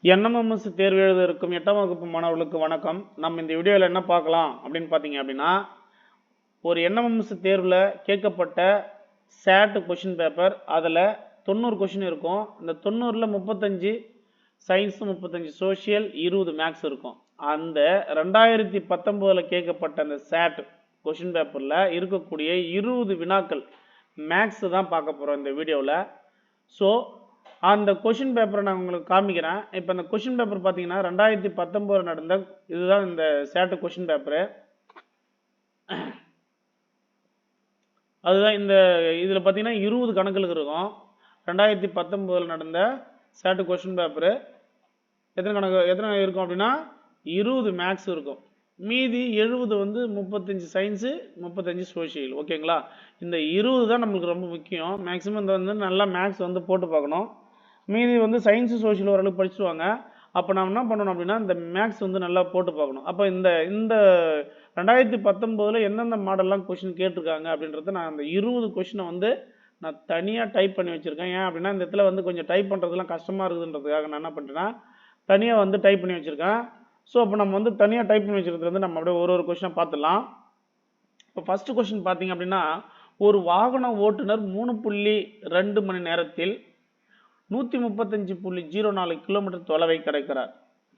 NMMS தேர்வு எழுத இருக்கும் 8ஆம் வகுப்பு மாணவர்களுக்கு வணக்கம். நம்ம இந்த வீடியோவில் என்ன பார்க்கலாம் அப்படின்னு பார்த்தீங்க அப்படின்னா, ஒரு என்எம்எம்எஸ் தேர்வில் கேட்கப்பட்ட சேட் கொஷின் பேப்பர். அதில் 90 கொஷின் இருக்கும். இந்த 90ல் 35 சயின்ஸு, 35 சோஷியல், 20 மேக்ஸ் இருக்கும். அந்த 2019 கேட்கப்பட்ட அந்த சேட் கொஷின் பேப்பரில் இருக்கக்கூடிய 20 வினாக்கள் மேக்ஸ் தான் பார்க்க போகிறோம் இந்த வீடியோவில். ஸோ அந்த கொஷின் பேப்பரை நான் உங்களுக்கு காமிக்கிறேன். இப்போ அந்த கொஷின் பேப்பர் பார்த்தீங்கன்னா 2019 நடந்த இதுதான் இந்த சேட்டு கொஷின் பேப்பரு. அதுதான் இந்த இதில் பார்த்தீங்கன்னா 20 கணக்குகளுக்கு இருக்கும். 2019 நடந்த சேட்டு கொஷின் பேப்பரு எத்தனை இருக்கும் அப்படின்னா 20 மேக்ஸ் இருக்கும். மீதி 70 வந்து 35 சயின்ஸு, 35 சோஷியல். ஓகேங்களா? இந்த 20 தான் நம்மளுக்கு ரொம்ப முக்கியம். மேக்ஸிமம் இந்த வந்து நல்லா மேக்ஸ் வந்து போட்டு பார்க்கணும். மீதி வந்து சயின்ஸு, சோஷியல் ஓரளவுக்கு படிச்சுடுவாங்க. அப்போ நம்ம என்ன பண்ணணும் அப்படின்னா இந்த மேக்ஸ் வந்து நல்லா போட்டு பார்க்கணும். அப்போ இந்த 2019 எந்தெந்த மாடல்லாம் கொஷின் கேட்டிருக்காங்க அப்படின்றத நான் அந்த 20 கொஷினை வந்து நான் தனியாக டைப் பண்ணி வச்சுருக்கேன். ஏன் அப்படின்னா இந்த இடத்துல வந்து கொஞ்சம் டைப் பண்ணுறதுலாம் கஷ்டமாக இருக்குதுன்றதுக்காக நான் என்ன பண்ணுறேன்னா தனியாக வந்து டைப் பண்ணி வச்சுருக்கேன். ஸோ அப்போ நம்ம வந்து தனியாக டைப் பண்ணி வச்சுருக்கிறது வந்து நம்ம அப்படியே ஒரு கொஷினை பார்த்துடலாம். இப்போ ஃபஸ்ட்டு கொஷின் பார்த்தீங்க அப்படின்னா, ஒரு வாகன ஓட்டுநர் 3.2 மணி நேரத்தில் 135.04 கிலோமீட்டர் தொலைவை கடக்கிறார்.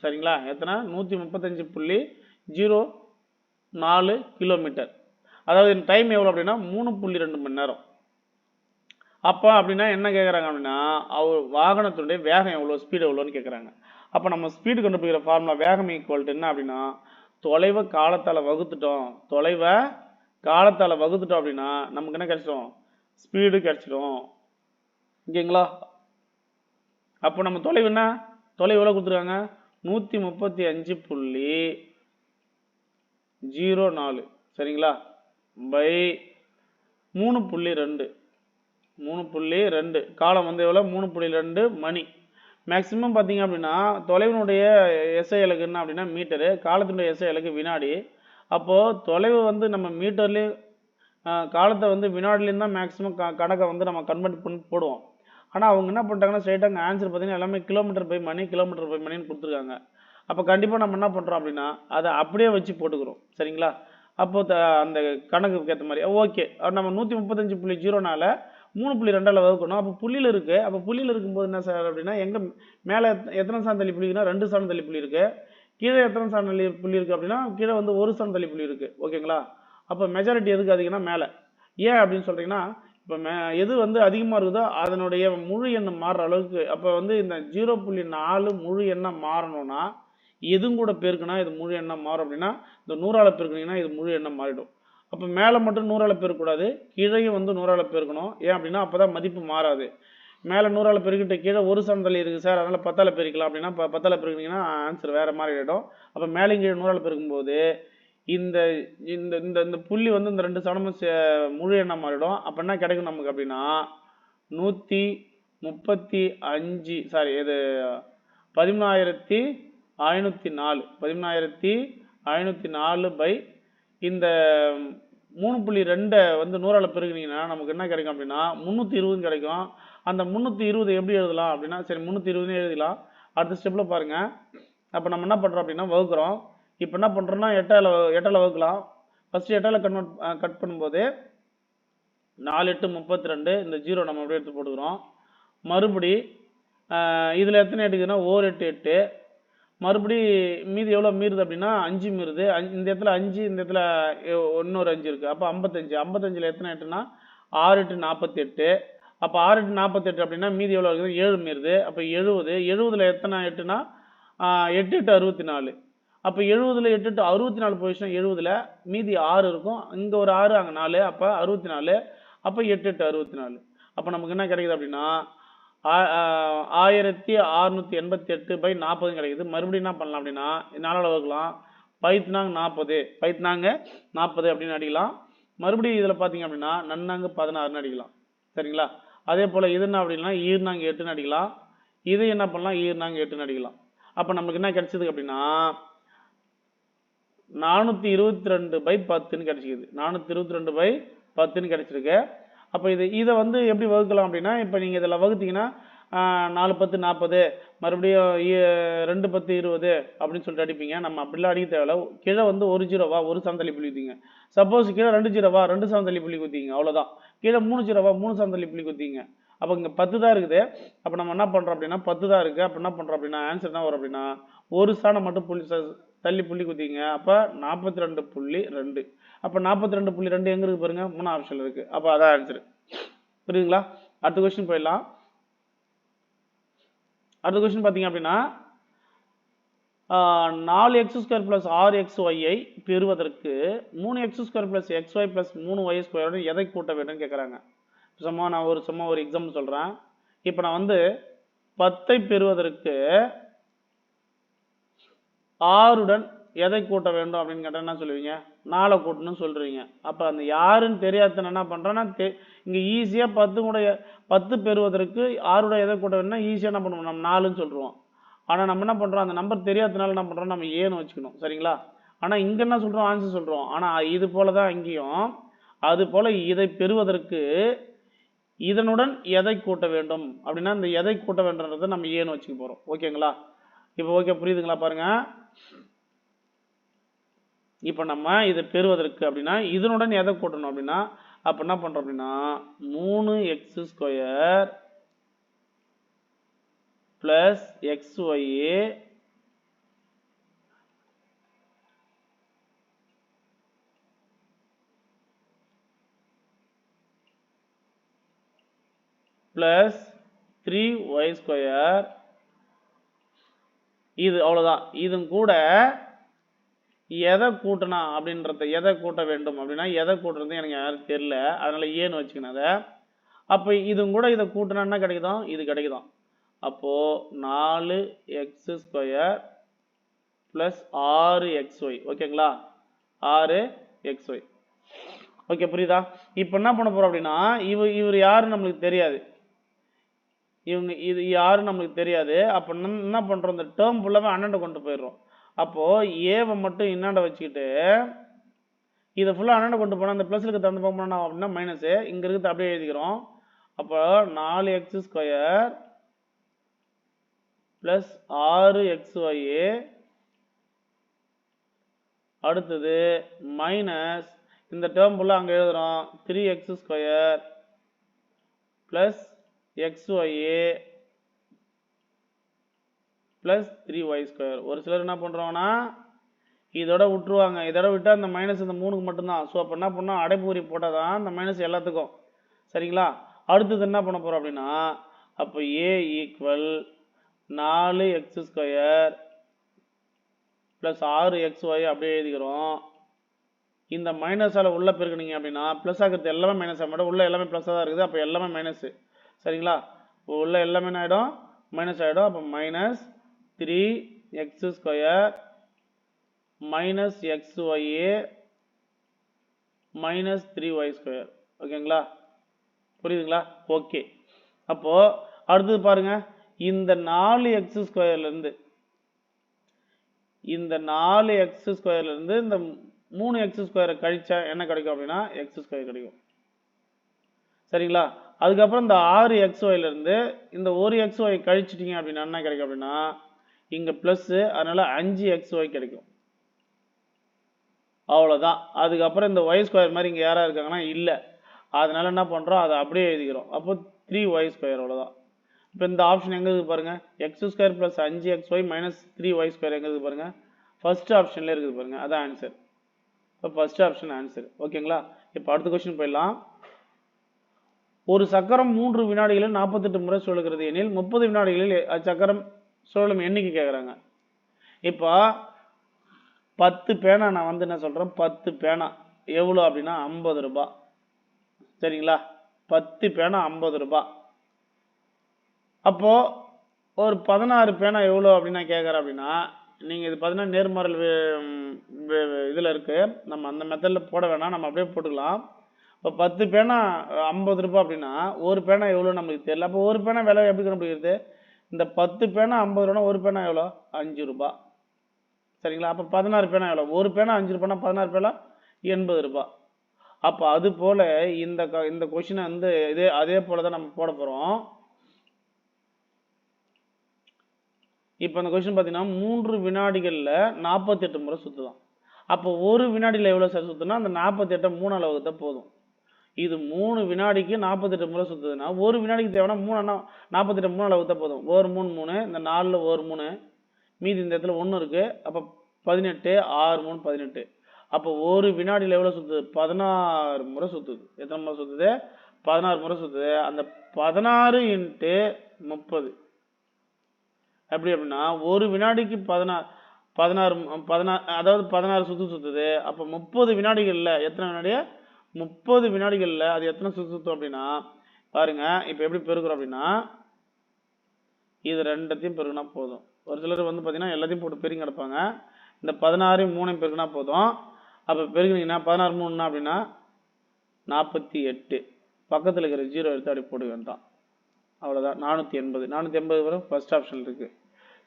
சரிங்களா? எத்தனை? 135.04 கிலோமீட்டர். அதாவது டைம் எவ்வளோ அப்படின்னா 3.2 மணி நேரம். அப்போ அப்படின்னா என்ன கேட்குறாங்க அப்படின்னா அவர் வாகனத்துடைய வேகம் எவ்வளோ, ஸ்பீடு எவ்வளோன்னு கேட்குறாங்க. அப்போ நம்ம ஸ்பீடு கண்டுபிடிக்கிற ஃபார்முலா வேகம் ஈக்குவல் என்ன அப்படின்னா தொலைவை காலத்தால் வகுத்துட்டோம். அப்படின்னா நமக்கு என்ன கிடைச்சிடும்? ஸ்பீடு கிடைச்சிடும். ஓகேங்களா? அப்போ நம்ம தொலைவு என்ன? தொலைவு எவ்வளோ கொடுத்துருக்காங்க? 135.04. சரிங்களா? பை 3.2 காலம் வந்து எவ்வளோ? 3.2 மணி. மேக்ஸிமம் பார்த்தீங்க அப்படின்னா தொலைவினுடைய எஸ்ஐ இலக்கு என்ன அப்படின்னா மீட்டரு, காலத்தினுடைய எஸ்ஐ இலக்கு வினாடி. அப்போது தொலைவு வந்து நம்ம மீட்டர்லேயும் காலத்தை வந்து வினாடிலேயும் தான் மேக்ஸிமம் கணக்கை வந்து நம்ம கன்வெர்ட் பண்ணி போடுவோம். ஆனால் அவங்க என்ன பண்ணிட்டாங்கன்னா ஸ்ட்ரைட்டாக அங்கே ஆன்சர் பார்த்தீங்கன்னா எல்லாமே கிலோமீட்டர் பை மணின்னு கொடுத்துருக்காங்க. அப்போ கண்டிப்பாக நம்ம என்ன பண்ணுறோம் அப்படின்னா அதை அப்படியே வச்சு போட்டுக்கிறோம். சரிங்களா? அப்போ அந்த கணக்குக்கு ஏற்ற மாதிரி ஓகே. நம்ம 135.04 3.2 வகுக்கணும். அப்போ புள்ளியில் இருக்குது. அப்போ புள்ளியில் இருக்கும்போது என்ன சார் அப்படின்னா எங்கே மேலே எத்தனை சார்ந்த தள்ளி புள்ளிக்குன்னா 2 சார்ந்த தள்ளி புள்ளி இருக்குது. கீழே எத்தனை சார்ந்த புள்ளி இருக்குது அப்படின்னா கீழே வந்து 1 சார்ந்த தள்ளி புள்ளி இருக்குது. ஓகேங்களா? அப்போ மெஜாரிட்டி எதுக்கு அதிகம்னா மேலே. ஏன் அப்படின்னு சொல்கிறீங்கன்னா இப்போ எது வந்து அதிகமாக இருக்குதோ அதனுடைய முழு எண்ணம் மாறுற அளவுக்கு. அப்போ வந்து இந்த 0.4 முழு எண்ணம் மாறணும்னா எதுவும் கூட பெருக்குனா இது முழு எண்ணம் மாறும். அப்படின்னா இந்த 100ஆல் பெருக்குனீங்கன்னா இது முழு எண்ணம் மாறிடும். அப்போ மேலே மட்டும் 100ஆல் பெருக்கக்கூடாது, கீழேயும் வந்து 100ஆல் பெருக்கணும். ஏன் அப்படின்னா அப்போ தான் மதிப்பு மாறாது. மேலே 100ஆல் பெருக்கிட்ட கீழே ஒரு சமதளி இருக்குது சார், அதனால் 10ஆல் பெருக்கலாம் அப்படின்னா 10ஆல் பெருக்கினீங்கன்னா ஆன்சர் வேறு மாதிரி ஆகிடும். அப்போ மேலே கீழே 100ஆல் பெருக்கும்போது இந்த இந்த இந்த புள்ளி வந்து இந்த 2 சமமும் முழு எண்ணம் மாறிடும். அப்போ என்ன கிடைக்கும் நமக்கு அப்படின்னா 135 இது 10504 பை இந்த 3.2 வந்து 100ஆல் பெருக்கினீங்கன்னா நமக்கு என்ன கிடைக்கும் அப்படின்னா 320 கிடைக்கும். அந்த 320 எப்படி எழுதலாம் அப்படின்னா சரி 320 எழுதலாம். அடுத்த ஸ்டெப்பில் பாருங்கள். அப்போ நம்ம என்ன பண்ணுறோம் அப்படின்னா வகுக்கிறோம். இப்போ என்ன பண்ணுறோம்னா 8ஆல் வகுக்கலாம். ஃபஸ்ட்டு 8ஆல் கட் பண்ணும்போது 4 8 32. இந்த 0 நம்ம அப்படியே எடுத்து போட்டுக்கிறோம். மறுபடி இதில் எத்தனை எடுக்குதுன்னா 1 8 8. மறுபடி மீதி எவ்வளோ மீறுது அப்படின்னா 5 மீறுது. இந்த இடத்துல 5, இந்த இடத்துல இன்னொரு 5 இருக்குது. அப்போ 55. 55ல் எத்தனை 8னா 6 8 48. அப்போ 6 8 48 அப்படின்னா மீதி எவ்வளோ இருக்குது? 7 மீறுது. அப்போ 70. 70ல் எத்தனை 8னா 8 8 64. அப்போ 70ல் 8 8 64 போயிடுச்சுன்னா 70ல் மீதி 6 இருக்கும். இங்கே ஒரு 6, அங்கே 4. அப்போ 64. அப்போ 8 8 64. அப்போ நமக்கு என்ன கிடைக்குது அப்படின்னா 1688 பை 40 கிடைக்குது. மறுபடியும் என்ன பண்ணலாம் அப்படின்னா 4ஆல் வகுக்கலாம். 5 40 அப்படின்னு அடிக்கலாம். மறுபடியும் இதில் பார்த்தீங்க அப்படின்னா 16 அடிக்கலாம். சரிங்களா? அதே போல் இது என்ன அப்படின்னா 8 அடிக்கலாம். இது என்ன பண்ணலாம் 8 அடிக்கலாம். அப்போ நமக்கு என்ன கிடைச்சது அப்படின்னா 422 பை 10 கிடைச்சிக்குது. 422 பை 10 கிடைச்சிருக்கு. அப்போ இதை வந்து எப்படி வகுக்கலாம் அப்படின்னா இப்போ நீங்கள் இதில் வகுத்தீங்கன்னா 4 10 40 மறுபடியும் 2 10 20 அப்படின்னு சொல்லிட்டு அடிப்பீங்க. நம்ம அப்படிலாம் அடிக்க தேவையில்ல. கீழே வந்து 1 ஜீரோவா 1 சாந்தள்ளி புள்ளி குத்திங்க. சப்போஸ் கீழே 2 ஜீரோவா 2 சாந்தள்ளி புள்ளி குத்திங்க, அவ்வளோதான். கீழே 3 ஜீரோவா 3 சாந்தள்ளி புள்ளி குத்திங்க. அப்போ இங்கே 10 தான் இருக்குது. அப்போ நம்ம என்ன பண்ணுறோம் அப்படின்னா 10 தான் இருக்குது. அப்போ என்ன பண்ணுறோம் அப்படின்னா ஆன்சர் என்ன வரும் அப்படின்னா ஒரு ஸ்தானம் மட்டும் தள்ளி புள்ளி குத்திங்க. அப்போ 42.2. அப்போ 42.2 எங்கே இருக்குது பாருங்க, 3 ஆப்ஷனில் இருக்குது. அப்போ அதான் ஆன்சர். புரியுதுங்களா? அடுத்த கொஸ்டின் போயிடலாம். அடுத்த கொஸ்டின் பார்த்தீங்க அப்படின்னா 4x² + 6xy பெறுவதற்கு 3x² + xy + 3y² எதை கூட்ட வேண்டும் கேட்குறாங்க. நான் ஒரு எக்ஸாம்பிள் சொல்கிறேன். இப்போ நான் வந்து 10ஐ பெறுவதற்கு 6உடன் எதை கூட்ட வேண்டும் அப்படின்னு கேட்டால் என்ன சொல்லுவீங்க? 4 கூட்டணும்னு சொல்றீங்க. அப்போ அந்த யாருன்னு தெரியாத என்ன பண்ணுறேன்னா இங்கே ஈஸியாக 10 பெறுவதற்கு 6உடன் எதை கூட்ட வேணும்னா ஈஸியாக என்ன பண்ணுவோம், நம்ம 4ன்னு சொல்கிறோம். ஆனால் நம்ம என்ன பண்ணுறோம், அந்த நம்பர் தெரியாததுனால என்ன பண்ணுறோம், நம்ம ஏன்னு வச்சுக்கணும். சரிங்களா? ஆனால் இங்கே என்ன சொல்கிறோம், ஆன்சர் சொல்கிறோம். ஆனால் இது போல தான் இங்கேயும் அது போல் இதை பெறுவதற்கு இதனுடன் எதை கூட்ட வேண்டும் அப்படின்னா இந்த எதை கூட்ட வேண்டும்ன்றதை நம்ம ஏன்னு வச்சுக்க போகிறோம். ஓகேங்களா? இப்போ ஓகே, புரியுதுங்களா? பாருங்க, இப்போ நம்ம இதை பெறுவதற்கு அப்படின்னா இதனுடன் எதை கூட்டணும் அப்படின்னா அப்போ என்ன பண்ணுறோம் அப்படின்னா 3x² + xy + 3y². இது அவ்வளோதான். இதும் கூட எதை கூட்டணும் அப்படின்றத எதை கூட்ட வேண்டும் அப்படின்னா எதை கூட்டுறது எனக்கு யாரும் தெரியல, அதனால ஏன்னு வச்சுக்கணும் அதை. அப்போ இதுவும் கூட இதை கூட்டினா என்ன கிடைக்குதான், இது கிடைக்குதான். அப்போ 4x² + 6xy. ஓகேங்களா? 6xy. ஓகே, புரியுதா? இப்போ என்ன பண்ண போறோம் அப்படின்னா இவர் யாரு நம்மளுக்கு தெரியாது, இது யாரு நம்மளுக்கு தெரியாது. அப்போ என்ன பண்றோம், இந்த டேர்ம் ஃபுல்லாவே அண்ணாண்ட கொண்டு போயிடுறோம். அப்போ ஏவை மட்டும் இன்னாண்ட வச்சுக்கிட்டு இதை ஃபுல்லாக அண்ணாண்ட கொண்டு போனால் அந்த ப்ளஸ் இருக்க தந்து போனா அப்படின்னா மைனஸு இங்கே இருக்கிறது அப்படியே எழுதிக்கிறோம். அப்போ 4x² + 6xy அடுத்தது மைனஸ் இந்த டேர்ம் ஃபுல்லாக அங்கே எழுதுறோம் 3x² + xy + 3y². ஒரு சிலர் என்ன பண்ணுறோன்னா இதோட விட்டுருவாங்க, இதோட விட்டால் அந்த மைனஸ் இந்த 3க்கு மட்டும்தான். ஸோ அப்போ என்ன பண்ணோம், அடைப்புக்குறி போட்டால் தான் அந்த மைனஸ் எல்லாத்துக்கும். சரிங்களா? அடுத்தது என்ன பண்ண போகிறோம் அப்படின்னா அப்போ a = 4x² + 6xy அப்படியே எழுதிக்கிறோம். இந்த மைனஸால் உள்ள பெருக்குனீங்க அப்படின்னா ப்ளஸ் ஆகிறது எல்லாமே மைனஸ் ஆக மாட்டோம், உள்ள எல்லாமே ப்ளஸ்ஸாக தான் இருக்குது. அப்போ எல்லாமே மைனஸு. சரிங்களா? உள்ள எல்லாமே என்ன ஆகிடும், மைனஸ் ஆகிடும். அப்போ -3x² - xy -3y². ஓகேங்களா? புரியுதுங்களா? ஓகே. அப்போ அடுத்தது பாருங்க, இந்த 4x² இருந்து இந்த 4x² இருந்து இந்த 3x² கழிச்சா என்ன கிடைக்கும் அப்படின்னா x² கிடைக்கும். சரிங்களா? அதுக்கப்புறம் இந்த 6xy இருந்து இந்த 1xy கழிச்சிட்டீங்க அப்படின்னா என்ன கிடைக்கும் அப்படின்னா இங்க பிளஸ், அதனால 5xy கிடைக்கும். அவ்வளோதான். அதுக்கப்புறம் இந்த y² மாதிரி இங்கே யாராக இருக்காங்கன்னா இல்லை, அதனால என்ன பண்ணுறோம், அதை அப்படியே எழுதிக்கிறோம். அப்போ 3y². அவ்வளோதான். இப்போ இந்த ஆப்ஷன் எங்கே இருக்குது பாருங்க, x² + 5xy - 3y² எங்கே இருக்குது பாருங்க, ஃபர்ஸ்ட் ஆப்ஷன்ல இருக்குது பாருங்க, அதான் ஆன்சர். இப்போ ஃபர்ஸ்ட் ஆப்ஷன் ஆன்சர். ஓகேங்களா? இப்போ அடுத்த கொஸ்டின் போயிடலாம். ஒரு சக்கரம் 3 வினாடிகளில் 48 முறை சுழல்கிறது எனில் 30 வினாடிகளில் சக்கரம் சுழலும் எண்ணிக்கை கேட்குறாங்க. இப்போ 10 பேனா நான் வந்து என்ன சொல்கிறேன், 10 பேனா எவ்வளோ அப்படின்னா 50 ரூபாய். சரிங்களா? 10 பேனா 50 ரூபாய். அப்போது ஒரு 16 பேனா எவ்வளோ அப்படின்னு நான் கேட்குறேன் அப்படின்னா நீங்கள் இது பார்த்தீங்கன்னா நேர்மாறல் இதில் இருக்குது, நம்ம அந்த மெத்தடில் போட வேணாம், நம்ம அப்படியே போட்டுக்கலாம். இப்போ 10 பேனா 50 ரூபாய் அப்படின்னா ஒரு பேனா எவ்வளோ நம்மளுக்கு தெரியல. அப்போ ஒரு பேனா விலை எப்படி கண்டுபிடிக்கிறது, இந்த 10 பேனா 50 ரூபானா ஒரு பேனா எவ்வளோ, 5 ரூபாய். சரிங்களா? அப்போ 16 பேனா எவ்வளோ, ஒரு பேனா 5 ரூபானா 16 பேனா 80 ரூபாய். அப்போ அது போல் இந்த கொஷினை வந்து அதே போல் தான் நம்ம போட போகிறோம். இப்போ அந்த கொஸ்டின் பார்த்தீங்கன்னா 3 வினாடிகளில் 48 முறை சுற்றுதான். அப்போ ஒரு வினாடியில் எவ்வளோ சார் சுற்றுனா அந்த 48 3 வகுத்தா போதும். இது 3 வினாடிக்கு 48 முறை சுற்றுதுன்னா ஒரு வினாடிக்கு தேவைன்னா 48 3 வகுத்தா போதும். ஒரு 3 3 இந்த 4ல் ஒரு 3 மீதி இந்த இடத்துல 1 இருக்கு. அப்போ 18 6 3 18. அப்போ ஒரு வினாடியில் எவ்வளோ சுற்றுது? 16 முறை சுற்றுது. எத்தனை முறை சுற்றுது? 16 முறை சுற்றுது. அந்த 16 × 30 எப்படி அப்படின்னா ஒரு வினாடிக்கு 16 அதாவது 16 சுற்றுது. அப்போ 30 வினாடிகளில் எத்தனை வினாடி? 30 வினாடிகளில் அது எத்தனை சுற்றும் அப்படின்னா பாருங்க. இப்போ எப்படி பெருக்கிறோம் அப்படின்னா இது ரெண்டத்தையும் பெருக்கினா போதும். ஒரு சிலர் வந்து பார்த்தீங்கன்னா எல்லாத்தையும் போட்டு பெருக்கி கிடப்பாங்க. இந்த 16 3 பெருக்கினா போதும். அப்போ பெருக்கினீங்கன்னா 16 3 அப்படின்னா 48. பக்கத்தில் இருக்கிற 0 எடுத்து அப்படி போட்டு வேண்டாம். அவ்வளோதான். 480 வரும். ஃபர்ஸ்ட் ஆப்ஷன் இருக்கு.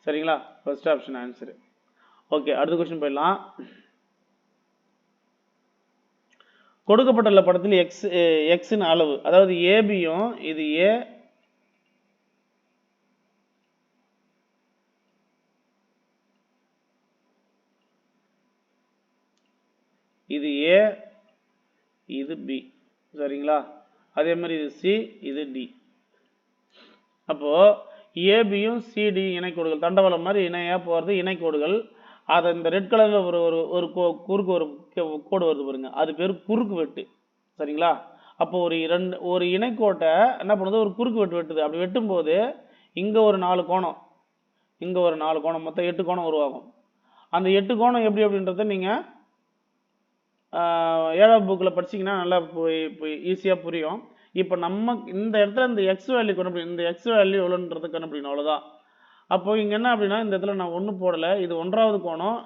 சரிங்களா? First option answer. ஓகே, அடுத்த கொஸ்டின் போயிடலாம். கொடுக்கப்பட்டுள்ள படத்தில் எக்ஸின் அளவு, அதாவது ஏபியும் இது ஏ, இது ஏ, இது பி. சரிங்களா? அதே மாதிரி இது சி, இது டி. அப்போ ஏபியும் சிடி இணைக்கோடுகள் தண்டவாளம் மாதிரி இணையா போகிறது இணைக்கோடுகள். அதை இந்த ரெட் கலரில் ஒரு குறுக்கு ஒரு கோடு வருது பாருங்க, அது பேர் குறுக்கு வெட்டு. சரிங்களா? அப்போ ஒரு இணைக்கோட்டை என்ன பண்ணுது? ஒரு குறுக்கு வெட்டு வெட்டுது. அப்படி வெட்டும்போது இங்கே ஒரு 4 கோணம், இங்கே ஒரு 4 கோணம், மொத்தம் 8 கோணம் உருவாகும். அந்த 8 கோணம் எப்படி அப்படின்றத நீங்கள் 7ஆம் புக்கில் படிச்சிங்கன்னா நல்லா ஈஸியாக புரியும். இப்போ நம்ம இந்த இடத்துல இந்த எக்ஸ் வேல்யூ கண்டுபிடிக்கணும். இந்த எக்ஸ் வேல்யூ எவ்வளோன்றது கண்டுபிடிக்கணும். அவ்வளோதான். அப்போ இங்கே என்ன அப்படின்னா இந்த இடத்துல நான் 1 போடலை. இது 1வது கோணம்,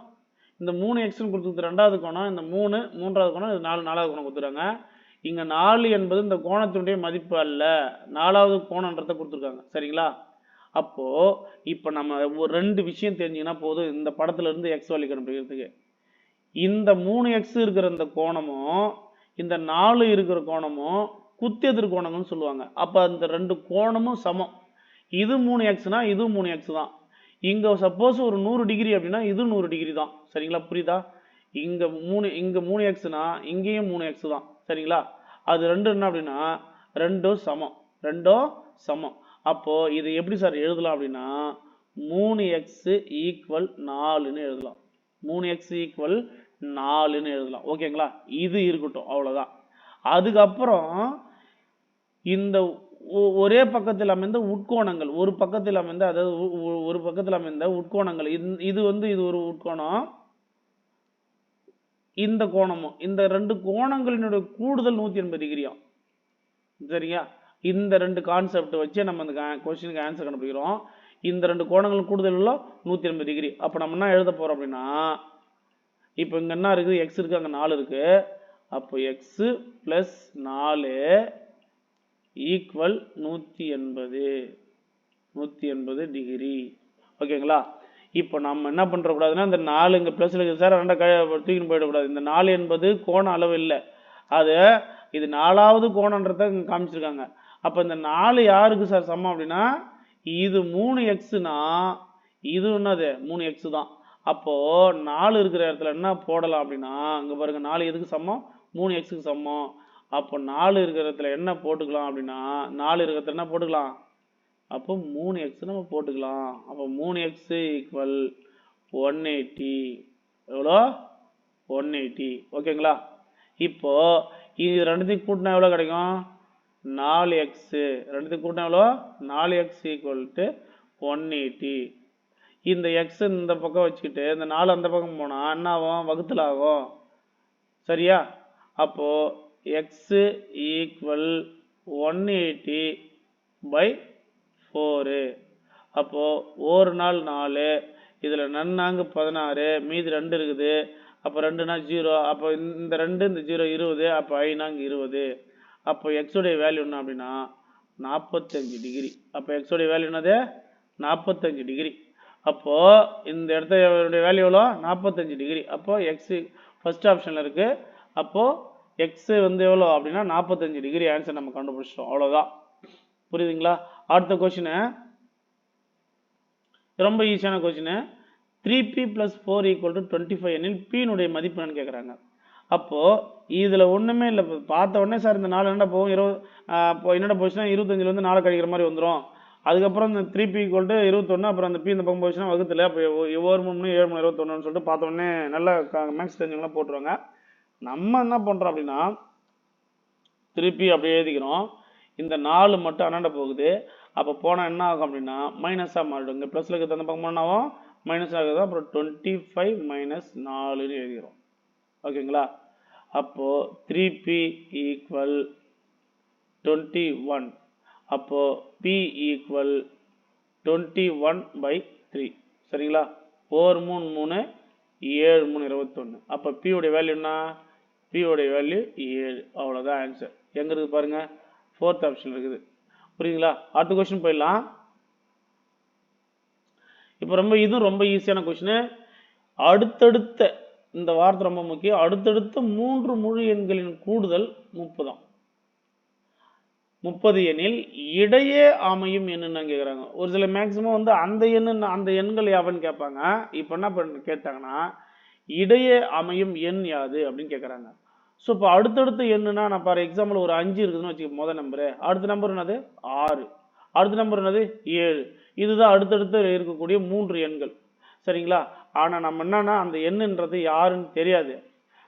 இந்த 3 எக்ஸ்னு கொடுத்துருக்கு 2வது கோணம், இந்த 3 3வது கோணம், இது 4 4வது கோணம் கொடுத்துருக்காங்க. இங்கே 4 என்பது இந்த கோணத்தினுடைய மதிப்பு அல்ல, 4வது கோணன்றதை கொடுத்துருக்காங்க. சரிங்களா? அப்போது இப்போ நம்ம ஒரு 2 விஷயம் தெரிஞ்சிங்கன்னா போதும் இந்த படத்துல இருந்து எக்ஸ் வேல்யூ கண்டுபிடிக்கிறதுக்கு. இந்த 3x இருக்கிற இந்த கோணமும் இந்த 4 இருக்கிற கோணமும் குத்தியெதிர் கோணங்கள்னு சொல்லுவாங்க. அப்போ அந்த 2 கோணமும் சமம். இது 3xனா இது 3x தான். இங்கே சப்போஸ் ஒரு 100 டிகிரி அப்படின்னா இது 100 டிகிரி தான். சரிங்களா? புரியுதா? இங்கே 3xனா இங்கேயும் 3x தான். சரிங்களா? அது 2 என்ன அப்படின்னா ரெண்டும் சமம். அப்போது இது எப்படி சார் எழுதலாம் அப்படின்னா 3x = 4ன்னு எழுதலாம். 3x = 4ன்னு எழுதலாம். ஓகேங்களா? இது இருக்கட்டும், அவ்வளோதான். அதுக்கப்புறம் இந்த ஒரே பக்கத்தில் அமைந்த உட்கோணங்கள், ஒரு பக்கத்தில் அமைந்த, அதாவது ஒரு பக்கத்தில் அமைந்த உட்கோணங்கள், இது ஒரு உட்கோணம், இந்த கோணமும், இந்த 2 கோணங்களினுடைய கூடுதல் 180 டிகிரியும். சரியா? இந்த 2 கான்செப்ட் வச்சு நம்ம இந்த கொஸ்டினுக்கு ஆன்சர் கண்டுபிடிக்கிறோம். இந்த 2 கோணங்களும் கூடுதல் 180 டிகிரி. அப்போ நம்ம என்ன எழுத போறோம் அப்படின்னா இப்போ இங்கே என்ன இருக்குது? எக்ஸ் இருக்குது, அங்கே 4 இருக்கு. அப்போ எக்ஸ் + 4 = 180 டிகிரி. ஓகேங்களா? இப்போ நம்ம என்ன பண்ணுறக்கூடாதுன்னா இந்த 4 இங்கே ப்ளஸில் இருக்குது சார், 2 தூக்கின்னு போயிடக்கூடாது. இந்த 4 என்பது கோண அளவு இல்லை, இது 4வது கோணன்றதை இங்கே காமிச்சிருக்காங்க. அப்போ இந்த 4 யாருக்கு சார் சமம் அப்படின்னா இது 3xனா இது என்னது 3x தான். அப்போது 4 இருக்கிற இடத்துல என்ன போடலாம் அப்படின்னா இங்கே பாருங்க, 4 எதுக்கு சமம்? 3xக்கு சமம். அப்போ 4 இருக்கிற இடத்துல என்ன போட்டுக்கலாம் அப்படின்னா 4 இருக்கிற இடத்துல என்ன போட்டுக்கலாம்? அப்போ 3x நம்ம போட்டுக்கலாம். அப்போ 3x = 180. எவ்வளோ? 180. ஓகேங்களா? இப்போ இது ரெண்டுத்தையும் கூட்டினா எவ்வளோ கிடைக்கும்? 4x. ரெண்டுத்தையும் கூட்டினா எவ்வளோ? 4x = 180. இந்த எக்ஸ் இந்த பக்கம் வச்சுக்கிட்டு இந்த 4 அந்த பக்கம் போனால் என்ன ஆகும்? வகுத்தல் ஆகும். சரியா? அப்போ எக்ஸ் = 180/4. அப்போ ஒரு நாள் 4, இதில் நன்னாங்க 16, மீதி 2 இருக்குது. அப்போ 2னா 0. அப்போ இந்த 2 இந்த 0 20. அப்போ ஐநாங்க 20. அப்போ எக்ஸுடைய வேல்யூ என்ன அப்படின்னா 45 டிகிரி. அப்போ எக்ஸுடைய வேல்யூ என்னது? 45 டிகிரி. அப்போ இந்த இடத்துல வேல்யூ எவ்வளோ? 45 டிகிரி. அப்போ எக்ஸ் ஃபர்ஸ்ட் ஆப்ஷனில் இருக்கு. அப்போ எக்ஸ் எவ்வளோ அப்படின்னா 45 டிகிரி. ஆன்சர் நம்ம கண்டுபிடிச்சிட்டோம். அவ்வளோதான். புரியுதுங்களா? அடுத்த கொஸ்டின், ரொம்ப ஈஸியான கொஸ்டின். 3p + 4 = 25 எனில் p னுடைய மதிப்பு என்னன்னு கேட்குறாங்க. அப்போ இதுல ஒண்ணுமே இல்லை. பார்த்த உடனே சார் இந்த 4 என்னடா போகும், இப்போ என்னடா போச்சுன்னா 25 4 கழிக்கிற மாதிரி வந்துடும். அதுக்கப்புறம் இந்த 3p = 21, அப்புறம் அந்த p இந்த பக்கம் போச்சுன்னா வகுத்துல. அப்போ ஒவ்வொரு 3 7 21 சொல்லிட்டு பார்த்த உடனே நல்லா மேக்ஸ் தெரிஞ்சவங்களாம் போட்டுருவாங்க. நம்ம என்ன பண்றோம் அப்படின்னா 3p அப்படியே எழுதிக்கிறோம். இந்த 4 மட்டும் அண்ணாண்ட போகுது. அப்போ போனால் என்ன ஆகும் அப்படின்னா மைனஸாக மாறிடும். இங்கே ப்ளஸில் இருக்கிறது அந்த பக்கம் பண்ணாவும் மைனஸ் ஆகுது. அப்புறம் 25 - 4ன்னு எழுதிக்கிறோம். ஓகேங்களா? அப்போது 3p = 21. அப்போது p = 21/3. சரிங்களா? 4 3 3 7 3 21. அப்போ p உடைய வேல்யூ என்ன? p உடைய வேல்யூ 7. அவ்வளோதான் ஆன்சர். எங்கே இருக்குது பாருங்க, 4th ஆப்ஷன் இருக்குது. புரியுங்களா? அடுத்த கொஸ்டின் போயிடலாம். இப்போ இதுவும் ரொம்ப ஈஸியான கொஸ்டின். அடுத்தடுத்த இந்த வார்த்தை ரொம்ப முக்கியம். அடுத்தடுத்த 3 முழு எண்களின் கூடுதல் 30 தான். 30 எண்ணில் இடையே அமையும் எண்ணுன்னு கேட்குறாங்க. ஒரு சில மேக்சிமம் அந்த எண்கள் யாவன்னு கேட்பாங்க. இப்போ என்ன கேட்டாங்கன்னா இடையே அமையும் எண் யாது அப்படின்னு கேட்குறாங்க. ஸோ இப்போ அடுத்தடுத்த எண்ணுன்னா நான் பாரு எக்ஸாம்பிள் ஒரு 5 இருக்குதுன்னு வச்சுக்க. முதல் நம்பரு, அடுத்த நம்பர் என்னது 6, அடுத்த நம்பர் என்னது 7. இதுதான் அடுத்தடுத்து இருக்கக்கூடிய 3 எண்கள். சரிங்களா? ஆனால் நம்ம என்னன்னா அந்த எண்ணுன்றது யாருன்னு தெரியாது.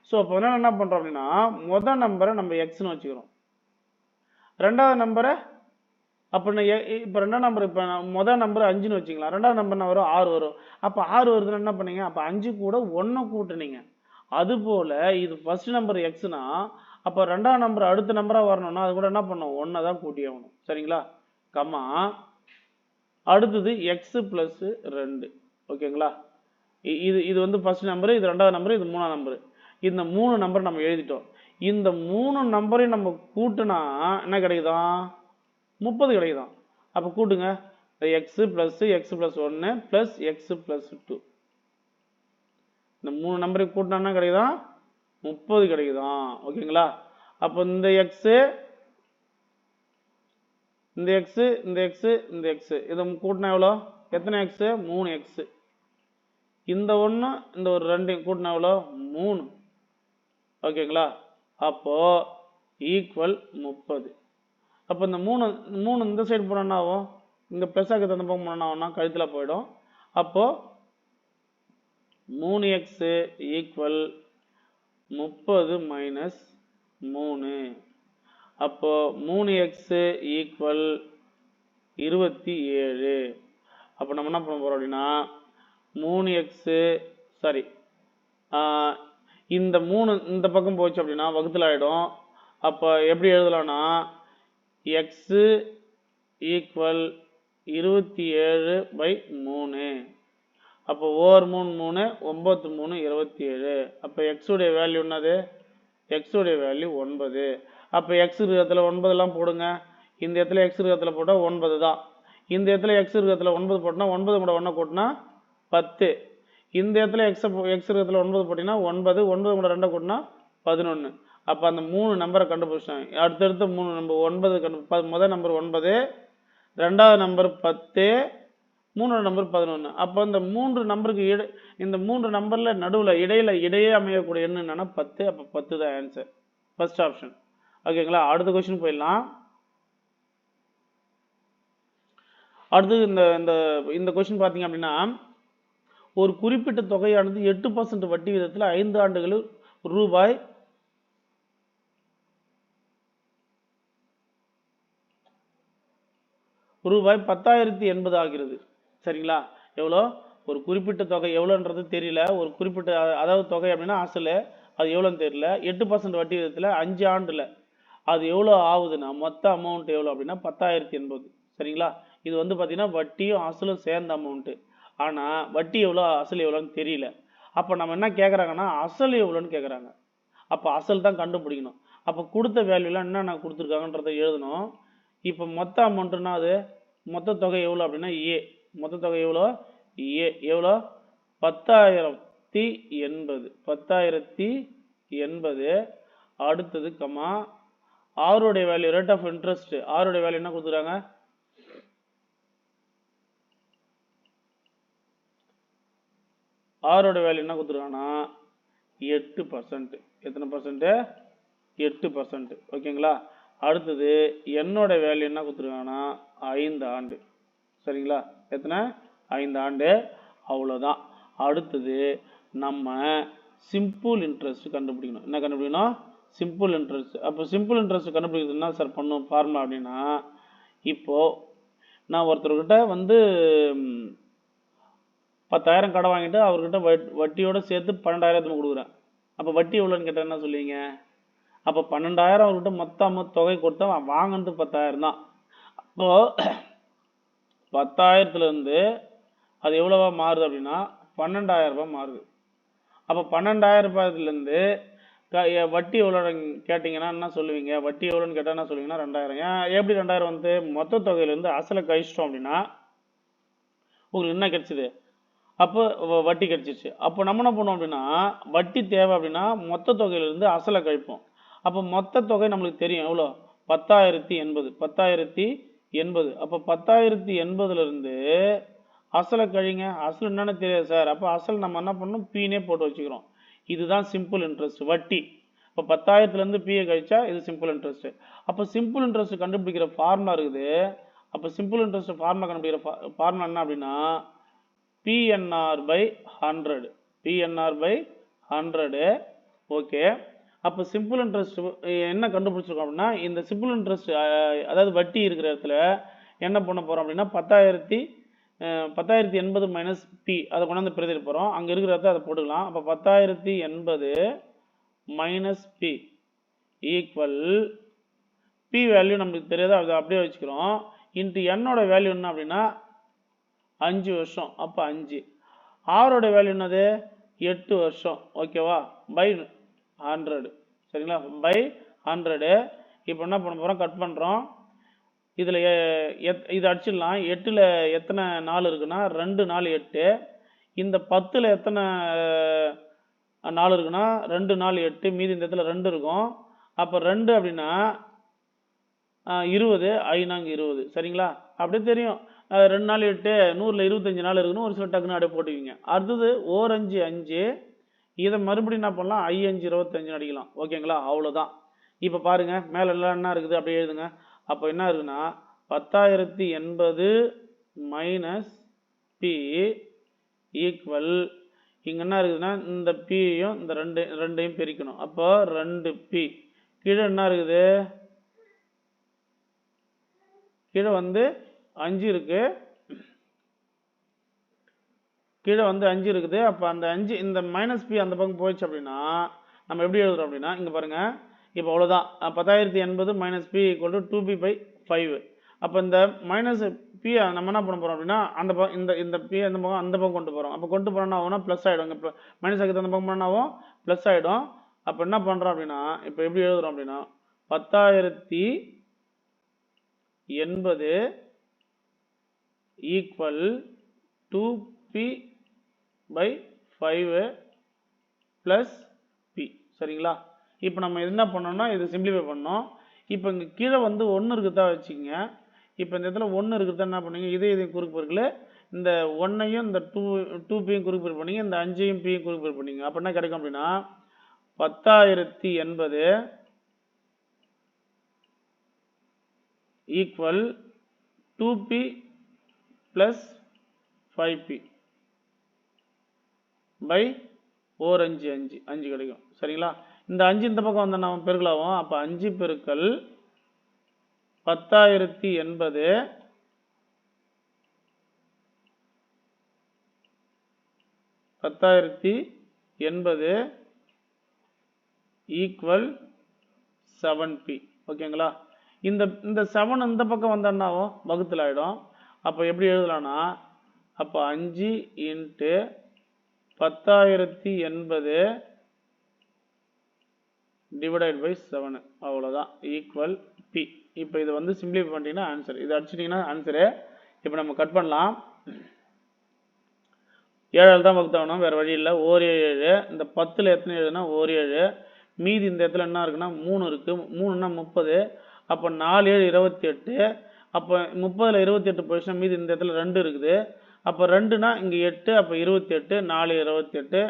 ஸோ அப்போ என்ன பண்ணுறோம் அப்படின்னா முதல் நம்பரை நம்ம எக்ஸ்ன்னு வச்சுக்கிறோம். ரெண்டாவது நம்பரை அப்போ இப்போ ரெண்டாம் நம்பர், இப்போ முதல் நம்பர் 5ன்னு வச்சுக்கலாம். ரெண்டாவது நம்பர் என்ன வரும்? 6 வரும். அப்போ 6 வருதுன்னு என்ன பண்ணீங்க? அப்போ 5 கூட 1 கூட்டுனீங்க. அதுபோல் இது ஃபர்ஸ்ட் நம்பர் எக்ஸ்னா அப்போ ரெண்டாம் நம்பர் அடுத்த நம்பராக வரணும்னா அது கூட என்ன பண்ணணும்? 1 தான் கூட்டி ஆகணும். சரிங்களா? கம்மா அடுத்தது எக்ஸ் + 2. ஓகேங்களா? இது ஃபர்ஸ்ட் நம்பரு, இது ரெண்டாவது நம்பரு, இது மூணாம் நம்பரு. இந்த 3 நம்பர் நம்ம எழுதிட்டோம். இந்த 3 நம்பரையும் நம்ம கூட்டினா என்ன கிடைக்குதான்? 30 கிடைக்குதான். அப்போ கூட்டுங்க. X + x + 1 + x + 2. இந்த 3 நம்பரை கூட்டினா என்ன கிடைக்குதான்? 30 கிடைக்குதான். ஓகேங்களா? அப்போ இந்த எக்ஸு, இந்த எக்ஸு, இந்த எக்ஸு, இந்த எக்ஸு இதை கூட்டினா எவ்வளோ? எத்தனை எக்ஸு? 3 எக்ஸு. இந்த 1 இந்த ஒரு 2 கூட்டினா எவ்வளோ? 3. ஓகேங்களா? அப்போ ஈக்குவல் 30. அப்போ இந்த 3 இந்த சைடு போனா ஆகும், இங்கே ப்ளஸ் ஆகுது அந்த பக்கம் போனா ஆகும்னா கழுத்தில் போயிடும். அப்போ 3x = 30 - 3. அப்போ 3x = 27. அப்போ நம்ம என்ன பண்ண போறோம் அப்படின்னா 3x சாரி இந்த 3 இந்த பக்கம் போச்சு அப்படின்னா வகுத்தில் ஆயிடும். அப்போ எப்படி எழுதலாம்னா x = 27/3. அப்போ ஓவர் 3 3 9 3 27. அப்போ எக்ஸ் உடைய வேல்யூ என்னது? எக்ஸ் உடைய வேல்யூ 9. அப்போ எக்ஸ் இடத்துல 9 எல்லாம் போடுங்க. இந்த இடத்துல எக்ஸ் இடத்துல போட்டால் 9 தான். இந்த இடத்துல எக்ஸ் இடத்துல 9 போட்டோம்னா 9 கூட 1 கூட்டினா 10. இந்த இடத்துல எக்ஸ் இடத்துல 9 போட்டிங்கன்னா 9, 9 கூட 2 கூட்டினா 11. அப்போ அந்த 3 நம்பரை கண்டுபிடிச்சாங்க. அடுத்தடுத்து 3 நம்பர் முதல் நம்பர் 9, ரெண்டாவது நம்பர் 10, மூணாவது நம்பர் 11. அப்போ இந்த 3 நம்பருக்கு இந்த 3 நம்பர்ல நடுவில் இடையே அமையக்கூடிய எண் என்னன்னா 10. அப்போ 10 தான் ஆன்சர், ஃபர்ஸ்ட் ஆப்ஷன். ஓகேங்களா? அடுத்த கொஸ்டின் போயிடலாம். அடுத்து இந்த கொஸ்டின் பார்த்தீங்க அப்படின்னா ஒரு குறிப்பிட்ட தொகையானது 8% வட்டி விதத்தில் 5 ஆண்டுகளில் ரூபாய் 10,080 ஆகிறது. சரிங்களா? எவ்வளோ? ஒரு குறிப்பிட்ட தொகை எவ்வளோன்றது தெரியல. ஒரு குறிப்பிட்ட அதாவது தொகை அப்படின்னா அசல் அது எவ்வளோன்னு தெரியல. 8% வட்டி விதத்தில் 5 ஆண்டில் அது எவ்வளோ ஆகுதுன்னா மொத்த அமௌண்ட் எவ்வளோ அப்படின்னா 10,080. சரிங்களா? இது பார்த்தீங்கன்னா வட்டியும் அசலும் சேர்ந்த அமௌண்ட்டு. ஆனால் வட்டி எவ்வளோ அசல் எவ்வளோன்னு தெரியல. அப்போ நம்ம என்ன கேட்குறாங்கன்னா அசல் எவ்வளோன்னு கேட்குறாங்க. அப்போ அசல் தான் கண்டுபிடிக்கணும். அப்போ கொடுத்த வேல்யூலாம் என்னென்ன கொடுத்துருக்காங்கன்றதை எழுதணும். இப்போ மொத்த அமௌண்ட்டுன்னா அது மொத்த தொகை எவ்வளோ அப்படின்னா மொத்த தொகை எவ்வளோ? எவ்வளோ? 10,080. அடுத்தது கம்மா ஆருடைய வேல்யூ ரேட் ஆஃப் இன்ட்ரெஸ்ட். ஆருடைய வேல்யூ என்ன கொடுத்துருக்காங்க? ஆரோட வேல்யூ என்ன கொடுத்துருக்காங்கன்னா 8%. எத்தனை பர்சன்ட்? 8%. ஓகேங்களா? அடுத்தது என்னோட வேல்யூ என்ன கொடுத்துருக்காங்கன்னா 5 ஆண்டு. சரிங்களா? எத்தனை? 5 ஆண்டு. அவ்வளோதான். அடுத்தது நம்ம சிம்பிள் இன்ட்ரெஸ்ட் கண்டுபிடிக்கணும். என்ன கண்டுபிடிக்கணும்? Simple interest. அப்போ சிம்பிள் இன்ட்ரெஸ்ட் கண்டுபிடிக்கிறது என்ன சார் பண்ணும் ஃபார்முலா அப்படின்னா, இப்போ நான் ஒருத்தர்கிட்ட வந்து 10,000 கடை வாங்கிட்டு அவர்கிட்ட வட்டியோட சேர்த்து 12,000 கொடுக்குறேன். அப்போ வட்டி எவ்வளோன்னு கேட்டால் என்ன சொல்லுவீங்க? அப்போ 12,000 அவர்கிட்ட மொத்த தொகை கொடுத்தா வாங்கினது 10,000 தான். அப்போ 10,000லேருந்து அது எவ்வளவா மாறுது அப்படின்னா 12,000 ரூபாய் மாறுது. அப்போ 12,000 ரூபாயிலேருந்து வட்டி எவ்வளோ கேட்டிங்கன்னா என்ன சொல்லுவீங்க? வட்டி எவ்வளோன்னு கேட்டால் என்ன சொல்லுவீங்கன்னா 2,000. ஏன் எப்படி 2,000 வந்து மொத்த தொகையிலேருந்து அசலை கழிச்சிட்டோம் அப்படின்னா உங்களுக்கு என்ன கிடைச்சிது? அப்போ வட்டி கிடைச்சிச்சு. அப்போ நம்ம என்ன பண்ணுவோம் அப்படின்னா வட்டி தேவை அப்படின்னா மொத்த தொகையிலேருந்து அசலை கழிப்போம். அப்போ மொத்த தொகை நம்மளுக்கு தெரியும் எவ்வளோ? 10,080. 10,080. அப்போ 10,080லேருந்து அசலை கழிங்க. அசல் என்னன்னு தெரியாது சார். அப்போ அசல் நம்ம என்ன பண்ணணும்? பீனே போட்டு வச்சுக்கிறோம். இதுதான் சிம்பிள் இன்ட்ரெஸ்ட், வட்டி. இப்போ 10,000லேருந்து பிஏ கழிச்சா இது சிம்பிள் இன்ட்ரெஸ்ட். அப்போ சிம்பிள் இன்ட்ரெஸ்ட் கண்டுபிடிக்கிற ஃபார்முலா இருக்குது. அப்போ சிம்பிள் இன்ட்ரெஸ்ட் ஃபார்முலா கண்டுபிடிக்கிற ஃபார்முலா என்ன அப்படின்னா PNR/100. PNR/100. ஓகே. அப்போ சிம்பிள் இன்ட்ரெஸ்ட் என்ன கண்டுபிடிச்சிருக்கோம் அப்படின்னா இந்த சிம்பிள் இன்ட்ரெஸ்ட் அதாவது வட்டி இருக்கிற இடத்துல என்ன பண்ண போகிறோம் அப்படின்னா 10,080 மைனஸ் பி அதை கொண்டாந்து பிரதிட போகிறோம். அங்கே இருக்கிற இடத்த அதை போட்டுக்கலாம். அப்போ 10,080 minus B equal B value நம்மளுக்கு தெரியாது, அதை அப்படியே வச்சுக்கிறோம். இன்ட்டு என்னோட வேல்யூ என்ன அப்படின்னா 5 வருஷம். அப்போ 5. ஆரோட வேல்யூ என்னது? 8 வருஷம். ஓகேவா? பை 100. சரிங்களா? பை 100. இப்போ என்ன பண்ண போகிறோம்? கட் பண்ணுறோம். இதில் இது அடிச்சிடலாம். 8ல் எத்தனை நாள் இருக்குன்னா 2 நாள் 8. இந்த 10ல் எத்தனை நாள் இருக்குன்னா 2 நாள் 8. மீதி இந்த இடத்துல 2 இருக்கும். அப்போ 2 அப்படின்னா 20. 5×20. சரிங்களா? அப்படியே தெரியும். 2 நாள் 8 100ல் 25 நாள் இருக்குன்னு ஒரு சில டக்குன்னு அப்படியே போட்டுக்குவீங்க. அடுத்தது 4×5 5. இதை மறுபடியும் என்ன பண்ணலாம்? 5×5 அடிக்கலாம். ஓகேங்களா? அவ்வளோதான். இப்போ பாருங்க மேலே எல்லாம் என்ன இருக்குது அப்படியே எழுதுங்க. அப்போ என்ன இருக்குன்னா 10,080 மைனஸ் பி ஈக்குவல் இங்கே என்ன இருக்குதுன்னா இந்த பியையும் இந்த ரெண்டையும் பிரிக்கணும். அப்போ 2p. கீழே என்ன இருக்குது? கீழே வந்து 5 இருக்கு. கீழே வந்து 5 இருக்குது. அப்போ அந்த 5 இந்த மைனஸ் பி அந்த பக்கம் போயிடுச்சு அப்படின்னா நம்ம எப்படி எழுதுறோம் அப்படின்னா இங்கே பாருங்க. இப்போ அவ்வளோதான். 10,080 minus B equal to 2p/5. அப்போ இந்த மைனஸ் பி நம்ம என்ன பண்ண போகிறோம் அப்படின்னா அந்த இந்த பி அந்த பக்கம் கொண்டு போகிறோம். அப்போ கொண்டு போனோம்னா ஆகும்னா ப்ளஸ் ஆகிடும். இங்கே மைனஸ் ஆகிட்டு அந்த பக்கம் போனாலும் ப்ளஸ் ஆகிடும். அப்போ என்ன பண்ணுறோம் அப்படின்னா இப்போ எப்படி எழுதுறோம் அப்படின்னா 10,080 ஈக்குவல் 2p/5 ப்ளஸ் பி. சரிங்களா? இப்போ நம்ம என்ன பண்ணோம்னா இது சிம்பிளிஃபை பண்ணோம். இப்போ இங்கே கீழே வந்து 1 இருக்குதா வச்சுக்கோங்க. இப்போ இந்த இடத்துல 1 இருக்குதா என்ன பண்ணுங்க? இதையும் குறுக்கு பெருக்கல இந்த 1ஐயும் இந்த 2pயும் குறுக்கு பெருக்கு பண்ணிங்க. இந்த 5ஐயும் பியும் குறுக்கு பெருக்கு பண்ணிங்க. அப்போ என்ன கிடைக்கும் அப்படின்னா 10,080 equal 2p plus 5p by 4×5 5 கிடைக்கும். சரிங்களா? இந்த 5 இந்த பக்கம் வந்து நம்ம பெருக்கலாகும். அப்போ 5 பெருக்கல் 10,080 ஈக்குவல் 7p. ஓகேங்களா? இந்த 7 இந்த பக்கம் வந்தாலும் வகுத்தில் ஆகிடும். அப்போ எப்படி எழுதலாம்னா அப்போ 5 இன்ட்டு 10,080 டிவைடட் பை 7 அவ்வளோதான் ஈக்குவல் பி. இப்போ இதை வந்து சிம்பிளிஃபை பண்ணிட்டீங்கன்னா ஆன்சர். இதை அடிச்சிட்டிங்கன்னா ஆன்சரு. இப்போ நம்ம கட் பண்ணலாம். 7 தான் வகுத்தாகணும், வேறு வழி இல்லை. 7 இந்த 10ல் எத்தனை எழுதுனா 7. மீதி இந்த இடத்துல என்ன இருக்குன்னா 3 இருக்குது. 3ன்னா 30. அப்போ 4 7 28. அப்போ 30ல் 28 போயிடுச்சுன்னா மீதி இந்த இடத்துல 2 இருக்குது. அப்போ 2னா இங்கே 8, அப்போ 28, 4 28.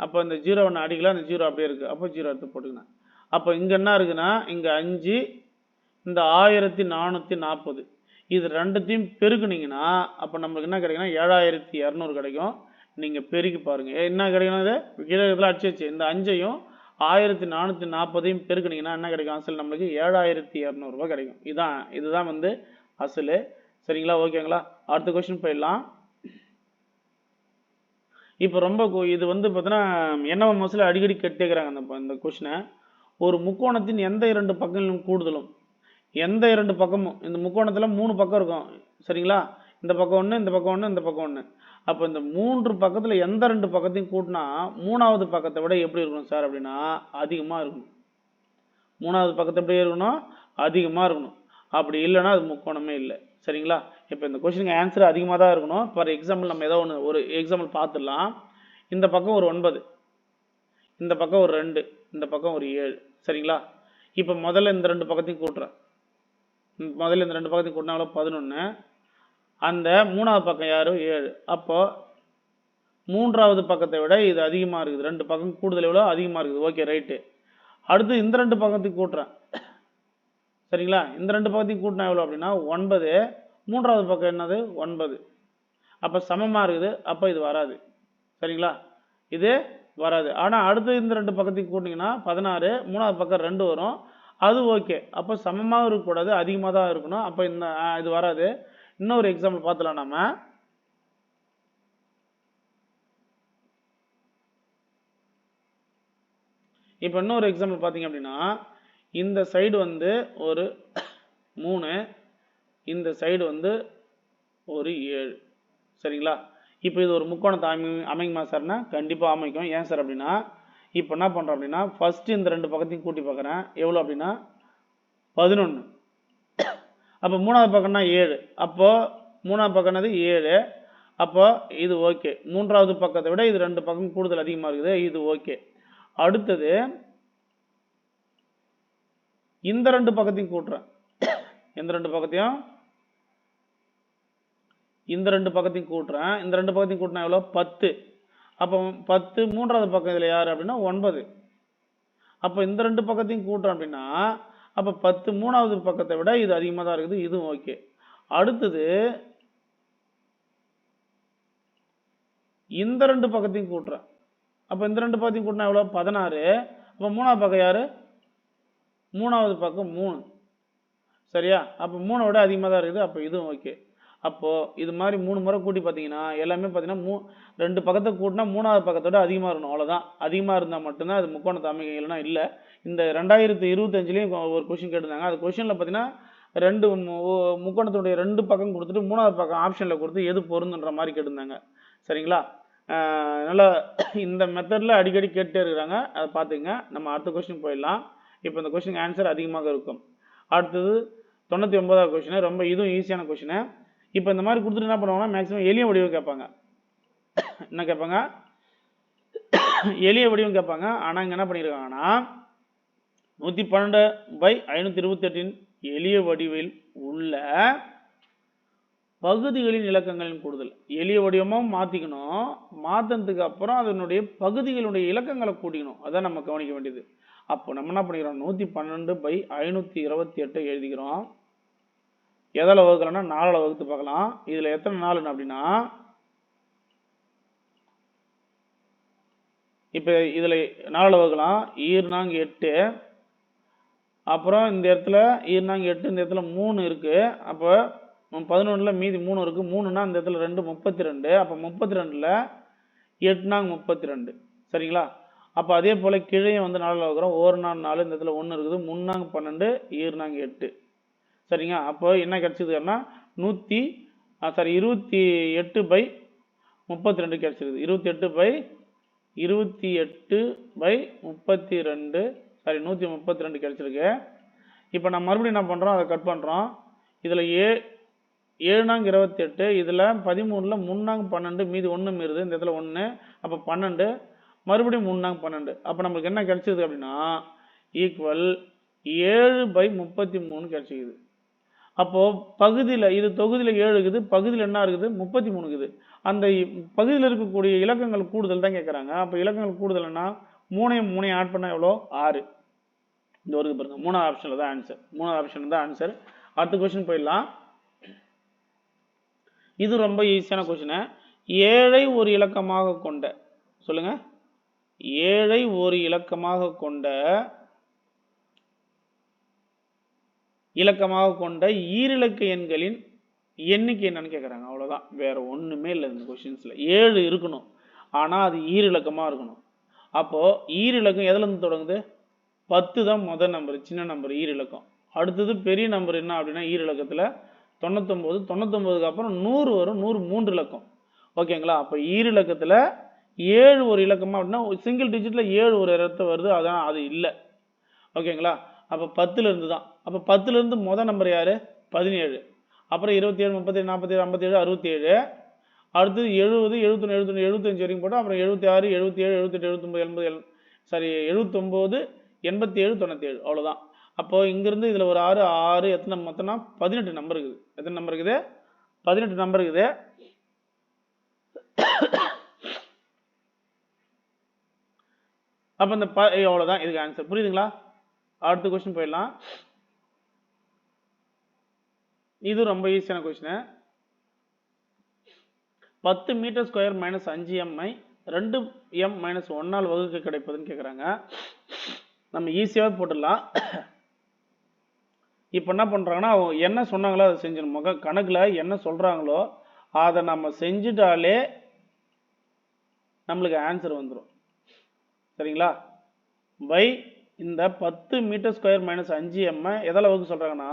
அப்போ இந்த 0 ஒன்று அடிக்கலாம், அந்த 0 அப்படியே இருக்குது. அப்போ 0 எடுத்து போட்டுக்கணும். அப்போ இங்கே என்ன இருக்குன்னா இங்கே 5, இந்த 1440. இது ரெண்டுத்தையும் பெருக்குனீங்கன்னா அப்போ நம்மளுக்கு என்ன கிடைக்குன்னா 7200 கிடைக்கும். நீங்கள் பெருக்கி பாருங்கள் என்ன கிடைக்கணும். இது கீழே இதில் அடிச்சு இந்த 5ஐயும் 1440 பெருக்குனீங்கன்னா என்ன கிடைக்கும், அசல் நம்மளுக்கு 7200 ரூபாய் கிடைக்கும். இதுதான் வந்து அசல். சரிங்களா, ஓகேங்களா. அடுத்த கொஸ்டின் போயிடலாம். இப்போ ரொம்ப இது வந்து பார்த்தீங்கன்னா என்ன மோஸ்ட்லி அடிக்கடி கேட்டுக்கிறாங்க இந்த கொஸ்டினை. ஒரு முக்கோணத்தின் எந்த 2 பக்கங்களும் கூடுதலும், எந்த 2 பக்கமும், இந்த முக்கோணத்தில் 3 பக்கம் இருக்கும். சரிங்களா, இந்த பக்கம் ஒன்று, இந்த பக்கம் ஒன்று, இந்த பக்கம் ஒன்று. அப்போ இந்த 3 பக்கத்தில் எந்த 2 பக்கத்தையும் கூட்டினா 3வது பக்கத்தை விட எப்படி இருக்கணும் சார் அப்படின்னா அதிகமாக இருக்கணும். 3வது பக்கத்தை எப்படி இருக்கணும், அதிகமாக இருக்கணும். அப்படி இல்லைன்னா அது முக்கோணமே இல்லை. சரிங்களா, இப்போ இந்த கொஸ்டினுக்கு ஆன்சர் அதிகமாக தான் இருக்கணும். ஃபார் எக்ஸாம்பிள் நம்ம ஏதோ ஒரு எக்ஸாம்பிள் பார்த்துடலாம். இந்த பக்கம் ஒரு 9, இந்த பக்கம் ஒரு 2, இந்த பக்கம் ஒரு 7. சரிங்களா, இப்போ முதல்ல இந்த 2 பக்கத்தையும் கூட்டுறேன். முதல்ல இந்த 2 பக்கத்தையும் கூட்டினாங்களோ 11. அந்த 3வது பக்கம் யாரு 7. அப்போ 3வது பக்கத்தை விட இது அதிகமாக இருக்குது. 2 பக்கம் கூடுதல் எவ்வளோ அதிகமாக இருக்குது. Okay right. அடுத்து இந்த 2 பக்கத்தையும் கூட்டுறேன். சரிங்களா, இந்த 2 பக்கத்தையும் கூட்டினா எவ்வளோ அப்படின்னா 9. 3வது பக்கம் என்னது 9. அப்போ சமமாக இருக்குது. அப்போ இது வராது. சரிங்களா, இது வராது. ஆனால் அடுத்து இந்த 2 பக்கத்தையும் கூட்டிங்கன்னா 16. 3வது பக்கம் 2 வரும். அது ஓகே. அப்போ சமமாக இருக்கக்கூடாது, அதிகமாக தான் இருக்கணும். அப்போ இது வராது. இன்னொரு எக்ஸாம்பிள் பார்த்துலாம் நம்ம. இப்போ இன்னொரு எக்ஸாம்பிள் பார்த்தீங்க அப்படின்னா இந்த சைடு வந்து ஒரு 3, இந்த சைடு வந்து ஒரு 7. சரிங்களா, இப்போ இது ஒரு முக்கோணத்தை அமைக்குமா சார்னா கண்டிப்பாக அமைக்கும். ஏன் சார் அப்படின்னா இப்போ என்ன பண்ணுறோம் அப்படின்னா ஃபஸ்ட்டு இந்த 2 பக்கத்தையும் கூட்டி பார்க்குறேன். எவ்வளோ அப்படின்னா 11. அப்போ 3வது பக்கம்னா 7. அப்போது 3வது பக்கம்னது 7. அப்போ இது ஓகே. 3வது பக்கத்தை விட இது 2 பக்கம் கூடுதல் அதிகமாக இருக்குது. இது ஓகே. அடுத்தது இந்த 2 பக்கத்தையும் கூட்டுறேன். இந்த 2 பக்கத்தையும் கூட்டுறேன். இந்த 2 பக்கத்தையும் கூட்டினா எவ்வளோ 10. அப்போ 10. 3வது பக்கம் இதில் யார் அப்படின்னா 9. அப்போ இந்த 2 பக்கத்தையும் கூட்டுறோம் அப்படின்னா அப்போ 10. 3வது பக்கத்தை விட இது அதிகமாக தான் இருக்குது. இதுவும் ஓகே. அடுத்தது இந்த 2 பக்கத்தையும் கூட்டுறேன். அப்போ இந்த 2 பக்கத்தையும் கூட்டினா எவ்வளோ 16. அப்போ 3வது பக்கம் யார் 3வது பக்கம் 3. சரியா, அப்போ 3 விட அதிகமாக தான் இருக்குது. அப்போ இதுவும் ஓகே. அப்போது இது மாதிரி 3 முறை கூட்டி பார்த்தீங்கன்னா எல்லாமே பார்த்தீங்கன்னா 2 பக்கத்தை கூட்டினா 3வது பக்கத்தோட அதிகமாக இருக்கணும். அவ்வளோதான். அதிகமாக இருந்தால் மட்டும்தான் அது முக்கோணத்தை அமைக்க, இல்லைனா இல்லை. இந்த 2025லேயும் ஒரு கொஸ்டின் கேட்டிருந்தாங்க. அது கொஸ்டினில் பார்த்தீங்கன்னா 2 முக்கோணத்துடைய 2 பக்கம் கொடுத்துட்டு 3வது பக்கம் ஆப்ஷனில் கொடுத்து எது பொருந்துன்ற மாதிரி கேட்டிருந்தாங்க. சரிங்களா, நல்லா இந்த மெத்தடில் அடிக்கடி கேட்டே இருக்கிறாங்க. அதை பார்த்துங்க. நம்ம அடுத்த கொஸ்டின் போயிடலாம். இப்போ இந்த கொஸ்டினுக்கு ஆன்சர் அதிகமாக இருக்கும். அடுத்தது 99வது கொஸ்டின். ரொம்ப இதுவும் ஈஸியான கொஸ்டின். இப்போ இந்த மாதிரி கொடுத்துட்டு என்ன பண்ணுவாங்கன்னா மேக்ஸிமம் எளிய வடிவம் கேட்பாங்க. என்ன கேட்பாங்க, எளிய வடிவம் கேட்பாங்க. ஆனால் இங்கே என்ன பண்ணியிருக்காங்கன்னா 112/528 எளிய வடிவில் உள்ள பகுதிகளின் இலக்கங்களின் கூடுதல். எளிய வடிவமும் மாற்றிக்கணும். மாற்றினதுக்கு அப்புறம் அதனுடைய பகுதிகளுடைய இலக்கங்களை கூட்டிக்கணும். அதான் நம்ம கவனிக்க வேண்டியது. அப்போ நம்ம என்ன பண்ணிக்கிறோம் 112/528 எழுதிக்கிறோம். எதால் வகுக்கலன்னா 4ஆல் வகுத்து பார்க்கலாம். இதில் எத்தனை 4 அப்படின்னா இப்போ இதில் 4ஆல் வகுக்கலாம். 8. அப்புறம் இந்த இடத்துல 8, இந்த இடத்துல 3 இருக்குது. அப்போ 11ல் மீதி 3 இருக்குது. 3னா இந்த இடத்துல 2 32. அப்போ 32ல் 8 சரிங்களா. அப்போ அதே போல் கீழே வந்து 4ஆல் வகுக்கிறோம். 1 இந்த இடத்துல 1 இருக்குது. 3 12, 8. சரிங்க. அப்போ என்ன கிடைச்சதுன்னா 28/32 கிடைச்சிருக்குது. 28/32 சாரி 132 கிடைச்சிருக்கு. இப்போ நான் மறுபடியும் என்ன பண்ணுறோம், அதை கட் பண்ணுறோம். இதில் 7 28. இதில் 13ல் 3 12 மீதி 1 மீறுது. இந்த இடத்துல 1. அப்போ 12. மறுபடியும் 3 12. அப்போ நம்மளுக்கு என்ன கிடைச்சிது அப்படின்னா ஈக்குவல் 7/33 கிடைச்சிக்குது. அப்போது பகுதியில் இது தொகுதியில் 7 இருக்குது, பகுதியில் என்ன இருக்குது 33 இருக்குது. அந்த பகுதியில் இருக்கக்கூடிய இலக்கங்கள் கூடுதல் தான் கேட்குறாங்க. அப்போ இலக்கங்கள் கூடுதல்னா 3 ஆட் பண்ணால் எவ்வளோ? 6. இந்த ஒரு பாருங்க, 3வது ஆப்ஷனில் தான் ஆன்சர். 3வது ஆப்ஷன் தான் ஆன்சர். அடுத்த கொஸ்டின் போயிடலாம். இது ரொம்ப ஈஸியான கொஸ்டின். 7ஐ ஒரு இலக்கமாக கொண்ட, சொல்லுங்க, 7ஐ ஒரு இலக்கமாக கொண்ட ஈரிலக்க எண்களின் எண்ணிக்கை என்னன்னு கேட்குறாங்க. அவ்வளோதான், வேற ஒன்றுமே இல்லை இந்த கொஸ்டின்ஸில். 7 இருக்கணும், ஆனால் அது ஈரிலக்கமாக இருக்கணும். அப்போது ஈரிலக்கம் எதுலேருந்து தொடங்குது? 10 தான் முதல் நம்பர், சின்ன நம்பர் ஈரிலக்கம். அடுத்தது பெரிய நம்பர் என்ன அப்படின்னா ஈரிலக்கத்தில் 99. 99க்கு அப்புறம் 100 வரும். 100 3 இலக்கம். ஓகேங்களா? அப்போ ஈரிலக்கத்தில் 7 ஒரு இலக்கமாக அப்படின்னா சிங்கிள் டிஜிட்டில் 7 ஒரு இடத்த வருது, அதான் அது இல்லை. ஓகேங்களா? அப்போ 10லேருந்து தான். அப்போ 10லேருந்து முதல் நம்பர் யார்? 17. அப்புறம் 27, 37, 47, 57, 67. அடுத்தது 70, 71, 71, 75 வரைக்கும் போட்டோம். அப்புறம் 76, 77, 78, 79, 80, சாரி 79, 87, 97. அவ்வளோதான். அப்போ இங்கிருந்து இதில் ஒரு 6 எத்தனை மொத்தம்னா 18 நம்பர் இருக்குது. எத்தனை நம்பர் இருக்குது? 18 நம்பர் இருக்குது. அப்போ இந்த அவ்வளோதான் இதுக்கு ஆன்சர். புரியுதுங்களா? அடுத்த கொஸ்டின் போயிடலாம். இது ரொம்ப ஈஸியான question. 10 metre square minus 5m 2m minus 1ஆல் வகுக்க கிடைப்பதுன்னு கேட்குறாங்க. நம்ம ஈஸியாகவே போட்டுடலாம். இப்போ என்ன பண்ணுறாங்கன்னா அவங்க என்ன சொன்னாங்களோ அதை செஞ்சிடணும். கணக்கில் என்ன சொல்கிறாங்களோ அதை நம்ம செஞ்சுட்டாலே நம்மளுக்கு ஆன்சர் வந்துடும். சரிங்களா? பை இந்த 10 மீட்டர் ஸ்கொயர் மைனஸ் 5m எதால் வகுக்க சொல்கிறாங்கன்னா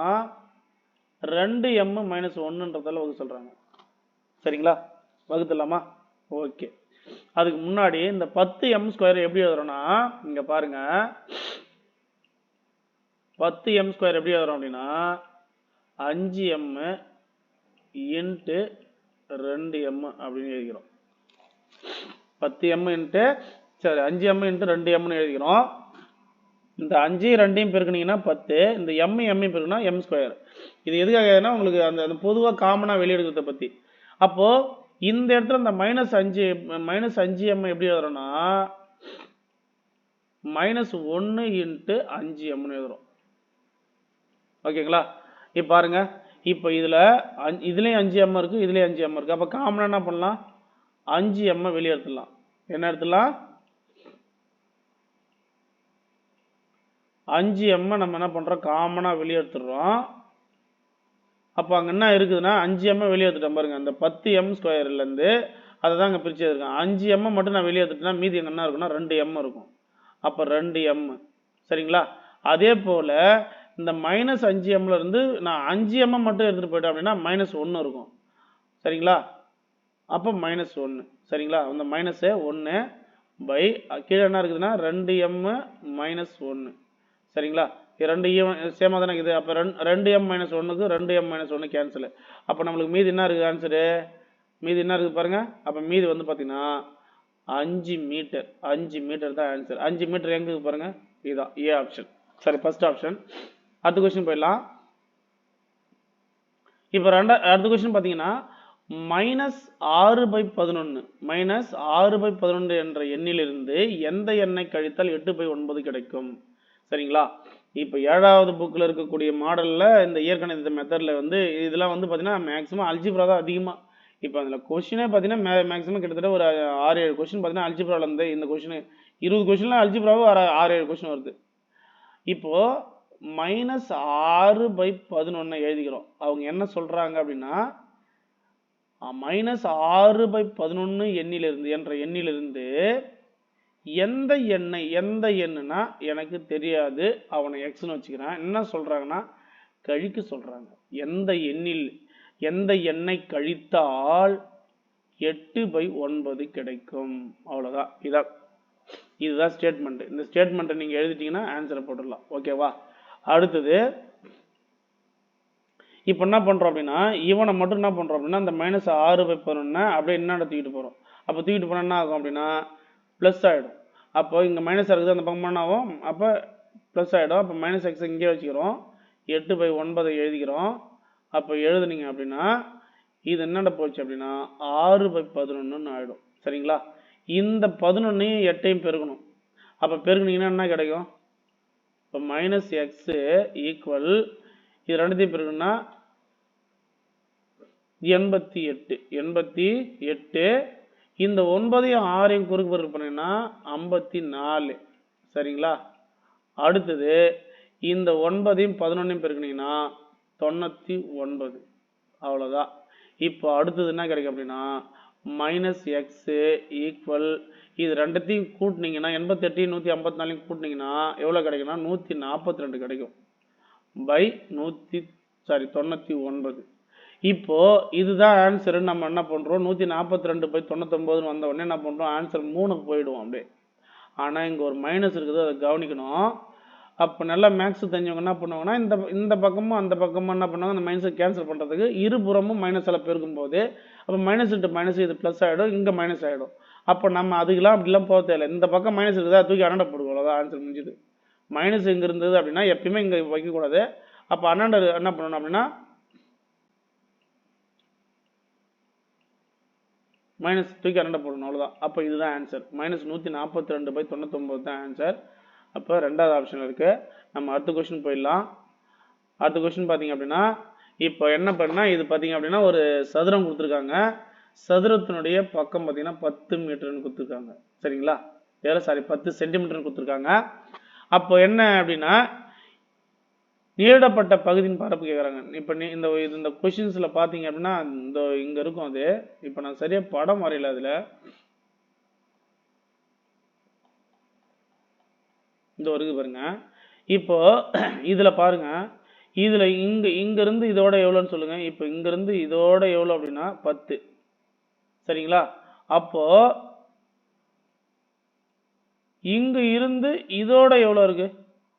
2m மைனஸ் 1ன்றதால வகுக்க சொல்கிறாங்க. சரிங்களா? வகுத்துலாமா? ஓகே. அதுக்கு முன்னாடி இந்த 10m ஸ்கொயர் எப்படி எழுதுறோம்னா, இங்கே பாருங்க, 10m ஸ்கொயர் எப்படி எழுதுறோம் அப்படின்னா 5m இன்ட்டு 2m அப்படின்னு எழுதிக்கிறோம். 10m இன்ட்டு 5m இன்ட்டு 2mன்னு எழுதிக்கிறோம். இந்த 5 2 பெருக்குனீங்கன்னா 10, இந்த m பெருக்குனா m ஸ்கொயர். இது எதுக்காகனா உங்களுக்கு அந்த பொதுவாக காமனாக வெளியெடுக்கிறத பற்றி. அப்போது இந்த இடத்துல இந்த -5m எப்படி எழுதுறோம்னா -1 இன்ட்டு 5mன்னு எழுதுறோம். ஓகேங்களா? இப்போ பாருங்க, இப்போ இதுலேயும் 5m இருக்குது, இதுலேயும் 5m இருக்குது. அப்போ காமனாக என்ன பண்ணலாம்? 5m வெளியே எடுத்துடலாம். என்ன எடுத்துடலாம்? 5m நம்ம என்ன பண்ணுறோம்? காமனாக வெளியே எடுத்துடுறோம். அப்போ அங்கே என்ன இருக்குதுன்னா 5m வெளியே எடுத்துட்டேன் பாருங்க. அந்த 10m ஸ்கொயர்லேருந்து அதை தான் அங்கே பிரித்து எடுத்துருக்கேன். 5m மட்டும் நான் வெளியே எடுத்துட்டேன்னா மீதி எங்கே என்ன இருக்குன்னா 2m இருக்கும். அப்போ 2m. சரிங்களா? அதே போல் இந்த -5mல இருந்து நான் 5m மட்டும் எடுத்துகிட்டு போயிட்டேன் அப்படின்னா -1 இருக்கும். சரிங்களா? அப்போ -1. சரிங்களா? அந்த -1 பை கீழே என்ன இருக்குதுன்னா 2m - 1. சரிங்களா? ரெண்டு சேமாக தானே இருக்குது. அப்போ 2m - 1க்கு 2m - 1 கேன்சலு. அப்போ நம்மளுக்கு மீதி என்ன இருக்குது ஆன்சரு? மீதி என்ன இருக்குது பாருங்கள். அப்போ மீதி வந்து பார்த்தீங்கன்னா 5 மீட்டர். 5 மீட்டர் தான் ஆன்சர். 5 மீட்டர் எங்கே இருக்குது பாருங்கள். இதுதான் ஏ ஆப்ஷன். சரி, ஃபர்ஸ்ட் ஆப்ஷன். அடுத்த கொஸ்டின் போயிடலாம். இப்போ அடுத்த கொஸ்டின் பார்த்தீங்கன்னா -6/11 -6/11 என்ற எண்ணிலிருந்து எந்த எண்ணை கழித்தால் 8/9 கிடைக்கும்? சரிங்களா? இப்போ 7வது புக்கில் இருக்கக்கூடிய மாடலில் இந்த இயற்கணித மெத்தடில் வந்து இதெல்லாம் வந்து பார்த்தீங்கன்னா மேக்ஸிமம் அல்ஜிப்ரா தான் அதிகமாக. இப்போ அதில் கொஸ்டினே பார்த்தீங்கன்னா மேக்ஸிமம் கிட்டத்தட்ட ஒரு 6-7 கொஸ்டின் பார்த்தீங்கன்னா அல்ஜிப்ராவில் இருந்து இந்த கொஸ்டின் 20 கொஸ்டின்லாம் அல்ஜிப்ராவும் 6-7 கொஸ்டின் வருது. இப்போது -6/11 எழுதிக்கிறோம். அவங்க என்ன சொல்கிறாங்க அப்படின்னா -6/11 என்ற எண்ணிலிருந்து எந்த எண்ணுனா எனக்கு தெரியாது, அவனை எக்ஸ்னு வச்சுக்கிறேன். என்ன சொல்றாங்கன்னா கழிக்க சொல்றாங்க. எந்த எண்ணை கழித்தால் 8/9 கிடைக்கும். அவ்வளோதான். இதுதான் ஸ்டேட்மெண்ட். இந்த ஸ்டேட்மெண்ட்டை நீங்க எழுதிட்டீங்கன்னா ஆன்சரை போட்டுடலாம். ஓகேவா? அடுத்தது இப்போ என்ன பண்றோம் அப்படின்னா இவனை மட்டும் என்ன பண்றோம் அப்படின்னா இந்த -6/11 அப்படியே என்ன தூக்கிட்டு போறோம். அப்போ தூக்கிட்டு போனா என்ன ஆகும் அப்படின்னா ப்ளஸ் ஆகிடும். அப்போ இங்கே மைனஸ் இருக்குது, அந்த பக்கம் என்ன ஆகும்? அப்போ ப்ளஸ் ஆகிடும். அப்போ -x இங்கே வச்சுக்கிறோம். 8/9 எழுதிக்கிறோம். அப்போ எழுதுனீங்க அப்படின்னா இது என்னடா போச்சு அப்படின்னா 6/11 ஆயிடும். சரிங்களா? இந்த 11ஐயும் 8ஐயும் பெருக்கணும். அப்போ பெருக்குனீங்கன்னா என்ன கிடைக்கும்? இப்போ -x ஈக்குவல் இது ரெண்டுத்தையும் பெருக்கணும்னா 88. இந்த 9ஐயும் 6ஐயும் குறுக்கு பெருக்கு பண்ணீங்கன்னா 54. சரிங்களா? அடுத்தது இந்த 9ஐயும் 11ஐயும் பெருக்குனீங்கன்னா 99. அவ்வளோதான். இப்போ அடுத்தது என்ன கிடைக்கும் அப்படின்னா -x ஈக்குவல் இது ரெண்டுத்தையும் கூட்டினீங்கன்னா 88 154 கூட்டினீங்கன்னா எவ்வளோ கிடைக்கும்னா 142 கிடைக்கும். பை 99. இப்போ இதுதான் ஆன்சர். நம்ம என்ன பண்றோம் 142/99 வந்த உடனே என்ன பண்றோம் ஆன்சர் 3க்கு போயிடுவோம் அப்படியே. ஆனா இங்க ஒரு மைனஸ் இருக்குது, அதை கவனிக்கணும். அப்போ நல்லா மேக்ஸ் தெரிஞ்சவங்க என்ன பண்ணுவாங்கன்னா இந்த பக்கமும் அந்த பக்கமும் என்ன பண்ணுவாங்க அந்த மைனஸை கேன்சல் பண்ணுறதுக்கு இருபுறமும் மைனஸில் பெருக்கும் போது அப்போ மைனஸ் இன்ட்டு மைனஸ் இது ப்ளஸ் ஆகிடும், இங்கே மைனஸ் ஆகிடும். அப்போ நம்ம அதுக்கெல்லாம் அப்படிலாம் போக தேவையில்லை. இந்த பக்கம் மைனஸ் இருக்குதா தூக்கி அண்ணாண்ட போடுவோம், அவ்வளோதான் ஆன்சர் முடிஞ்சுது. மைனஸ் இங்கே இருந்தது அப்படின்னா எப்பயுமே இங்கே வைக்கக்கூடாது. அப்போ அண்ணாண்ட என்ன பண்ணணும் அப்படின்னா மைனஸ் தூக்கி அண்ணாண்ட போடணும், அவ்வளோதான். அப்போ இதுதான் ஆன்சர். -142/99 தான் ஆன்சர். அப்போ ரெண்டாவது ஆப்ஷன் இருக்குது. நம்ம அடுத்த கொஸ்டின் போயிடலாம். அடுத்த கொஸ்டின் பார்த்தீங்க அப்படின்னா இப்போ என்ன பண்ணால் இது பார்த்தீங்க அப்படின்னா ஒரு சதுரம் கொடுத்துருக்காங்க. சதுரத்தினுடைய பக்கம் பார்த்தீங்கன்னா 10 மீட்டர்னு கொடுத்துருக்காங்க. சரிங்களா? 10 சென்டிமீட்டர்னு கொடுத்துருக்காங்க. அப்போ என்ன அப்படின்னா நீடப்பட்ட பகுதியின் பரப்பு கேட்குறாங்க. இப்போ இந்த கொஸ்டின்ஸில் பார்த்தீங்க அப்படின்னா இந்த இங்கே இருக்கும் அது. இப்போ நான் சரியாக படம் வரையில அதில் இந்த வருது பாருங்க. இப்போ இதில் பாருங்க, இதில் இங்கேருந்து இதோட எவ்வளோன்னு சொல்லுங்க. இப்போ இங்கேருந்து இதோட எவ்வளோ அப்படின்னா 10. சரிங்களா? அப்போ இங்க இருந்து இதோட எவ்வளோ இருக்கு,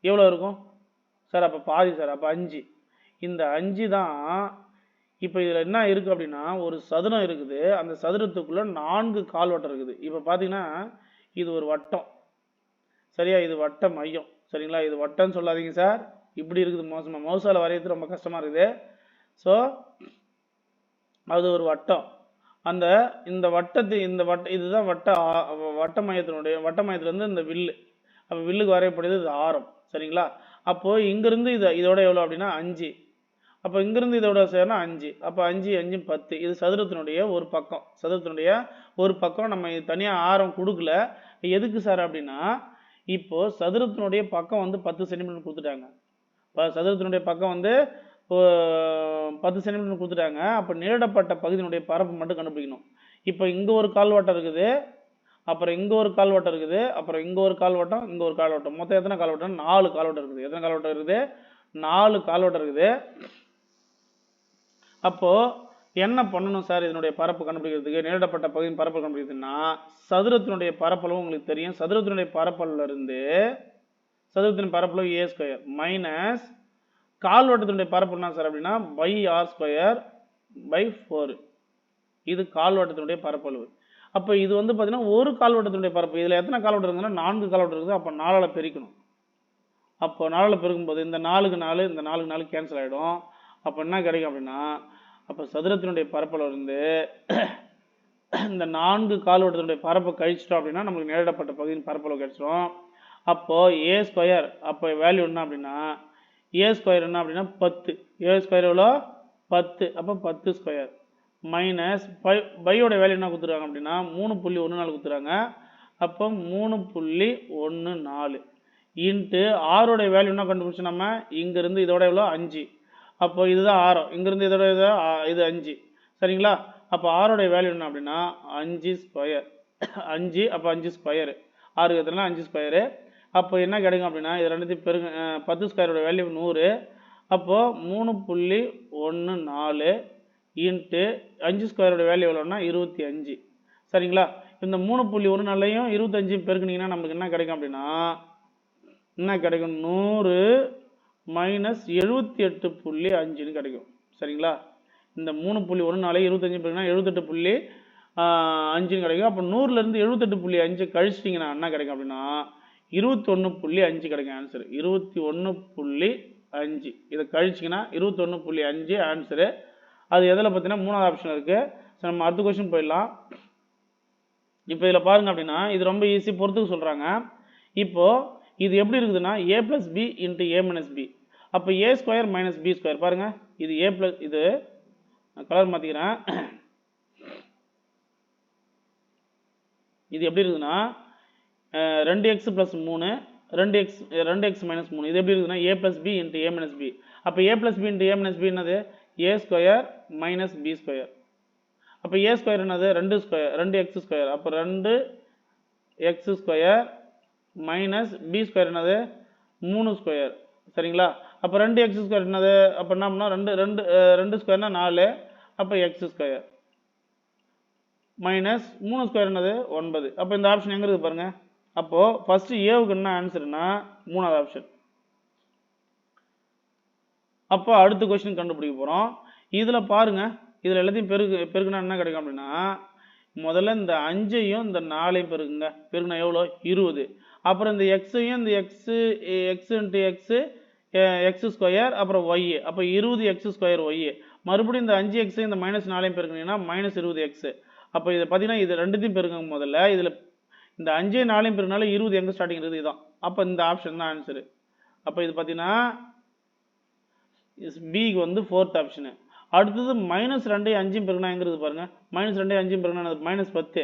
எவ்வளோ இருக்கும் சார்? அப்போ பாதி சார். அப்போ 5. இந்த 5 தான். இப்போ இதில் என்ன இருக்குது அப்படின்னா ஒரு சதுரம் இருக்குது. அந்த சதுரத்துக்குள்ள 4 கால்வட்டம் இருக்குது. இப்போ பார்த்தீங்கன்னா இது ஒரு வட்டம். சரியா? இது வட்ட மையம். சரிங்களா? இது வட்டம்னு சொல்லாதீங்க சார், இப்படி இருக்குது மோசமாக. மவுசால் வரையறது ரொம்ப கஷ்டமாக இருக்குது. ஸோ அது ஒரு வட்டம். இந்த இதுதான் வட்ட மையத்திலிருந்து இந்த வில்லு. அப்போ வில்லுக்கு வரையப்படுது இது ஆரம். சரிங்களா? அப்போ இங்கிருந்து இதோட எவ்வளோ அப்படின்னா 5. அப்போ இங்கிருந்து இதோட சேர்னா 5. அப்போ 5 5 10. இது சதுரத்தினுடைய ஒரு பக்கம். நம்ம தனியாக ஆரம் கொடுக்கல. எதுக்கு சார் அப்படின்னா இப்போ சதுரத்தினுடைய பக்கம் வந்து 10 சென்டிமீட்டர் கொடுத்துட்டாங்க. சதுரத்தினுடைய பக்கம் வந்து 10 சென்டிமீட்டர் கொடுத்துட்டாங்க. அப்போ நீடப்பட்ட பகுதியினுடைய பரப்பு மட்டும் கண்டுபிடிக்கணும். இப்போ இங்கே ஒரு கால்வட்டம் இருக்குது, அப்புறம் இங்கே ஒரு கால்வட்டம் இருக்குது, அப்புறம் இங்கே ஒரு கால்வட்டம், இங்கே ஒரு கால்வட்டம். மொத்தம் எத்தனை கால்வட்டம்? 4 கால்வட்டம் இருக்குது. எத்தனை கால்வட்டம் இருக்குது? 4 கால்வட்டம் இருக்குது. அப்போ என்ன பண்ணணும் சார் இதனுடைய பரப்பு கண்டுபிடிக்கிறதுக்கு? நீடப்பட்ட பகுதியின் பரப்பு கண்டுபிடிக்கிறதுன்னா சதுரத்தினுடைய பரப்பளவு உங்களுக்கு தெரியும். சதுரத்தினுடைய பரப்பளவுல இருந்து சதுரத்தின் பரப்பளவு a² மைனஸ் கால்வட்டத்தினுடைய பரப்பு என்ன சார் அப்படின்னா r²/4. இது கால்வட்டத்தினுடைய பரப்பளவு. அப்போ இது வந்து பார்த்தீங்கன்னா ஒரு கால்வட்டத்தினுடைய பரப்பு. இதில் எத்தனை கால்வட்டம் இருக்குதுன்னா 4 கால்வட்டம் இருக்குது. அப்போ 4ஆல் பெருக்கணும். அப்போ 4ஆல் பெருக்கும்போது இந்த 4க்கு 4 இந்த 4க்கு 4 கேன்சல் ஆகிடும். அப்போ என்ன கிடைக்கும் அப்படின்னா அப்போ சதுரத்தினுடைய பரப்பளவு இருந்து இந்த 4 கால்வட்டத்தினுடைய பரப்பு கழிச்சிட்டோம் அப்படின்னா நம்மளுக்கு நீடப்பட்ட பகுதியின் பரப்பளவு கிடைச்சிடும். அப்போ a². அப்போ வேல்யூ என்ன அப்படின்னா a² என்ன அப்படின்னா 10. a² எவ்வளோ? 10. அப்போ 10² மைனஸ் பையோட வேல்யூ என்ன கொடுத்துருக்காங்க அப்படின்னா 3.14 கொடுத்துறாங்க. அப்போ 3.14 இன்ட்டு ஆரோட வேல்யூ என்ன கண்டுபிடிச்சோம் நம்ம? இங்கிருந்து இதோட எவ்வளோ? 5. அப்போ இதுதான் ஆரம். இங்கிருந்து இதோட இது 5. சரிங்களா? அப்போ ஆரோட வேல்யூ என்ன அப்படின்னா 5². 5. அப்போ 5². 6 எத்தனை? 5². அப்போ என்ன கிடைக்கும் அப்படின்னா இது ரெண்டுத்தையும் பெருங்க. 10² வேல்யூ 100. அப்போ 3.14 இன்ட்டு 5² வேல்யூ எவ்வளோன்னா 25. சரிங்களா? இந்த 3.14ஐயும் 25 பெருக்குனீங்கன்னா நமக்கு என்ன கிடைக்கும் அப்படின்னா என்ன கிடைக்கும்? 100 மைனஸ் 78.5ன்னு கிடைக்கும். சரிங்களா? இந்த 3.14 25 பெருக்குனா 78.5ன்னு கிடைக்கும். அப்போ 100லேருந்து 78.5 கழிச்சிட்டிங்கன்னா என்ன கிடைக்கும் அப்படின்னா 21.5 கிடைக்கும் ஆன்சர். 21.5 இதை கழிச்சிங்கன்னா 21.5 ஆன்சரு. அது எதில் பார்த்தீங்கன்னா மூணாவது ஆப்ஷன் இருக்குது. ஸோ நம்ம அடுத்த கொஸ்டின் போயிடலாம். இப்போ இதில் பாருங்க அப்படின்னா இது ரொம்ப ஈஸி, பொறுத்துக்கு சொல்கிறாங்க. இப்போது இது எப்படி இருக்குதுன்னா a + b × a - b. அப்போ a² - b² பாருங்க, இது a + இது கலர் மாற்றிக்கிறேன். இது எப்படி இருக்குதுன்னா 2x + 3 2x - 3 இது எப்படி இருக்குதுன்னா a + b × a - b. அப்போ a + b × a - b என்னது a² - b². அப்போ a² என்னது 2x². அப்போ 2x² - b² என்னது 3². சரிங்களா? அப்போ 2x² என்னது, அப்போ என்ன பண்ணால் 2 2 4. அப்போ x² மைனஸ் 3² என்னது 9. அப்போ இந்த ஆப்ஷன் எங்கே இருக்குது பாருங்க. அப்போது ஃபர்ஸ்ட் ஏவுக்கு என்ன ஆன்சர்னா மூணாவது ஆப்ஷன். அப்போ அடுத்த கொஸ்டின் கண்டுபிடிக்க போகிறோம். இதில் பாருங்க, இதில் எல்லாத்தையும் பெருக்குனா என்ன கிடைக்கும் அப்படின்னா, முதல்ல இந்த 5ஐயும் இந்த 4ஐயும் பெருக்குங்க. பெருக்குனா எவ்வளோ 20. அப்புறம் இந்த எக்ஸையும் இந்த x x², அப்புறம் y. அப்போ 20x² y. மறுபடியும் இந்த 5x இந்த -4ஐயும் பெருக்குனீங்கன்னா -20x. அப்போ இதை பார்த்தீங்கன்னா இது ரெண்டுத்தையும் பெருக்குங்க. முதல்ல இதில் இந்த 5 4ஐயும் பெருக்குனால 20 எங்கே ஸ்டார்டிங் இருக்குது இதுதான். அப்போ இந்த ஆப்ஷன் தான் ஆன்சரு. அப்போ இது பார்த்தீங்கன்னா பிக்கு வந்து ஃபோர்த் ஆப்ஷனு. அடுத்தது -2 5 பெருக்குனா எங்கே இருக்குது பாருங்க. -2 5 பெருக்குனா -10.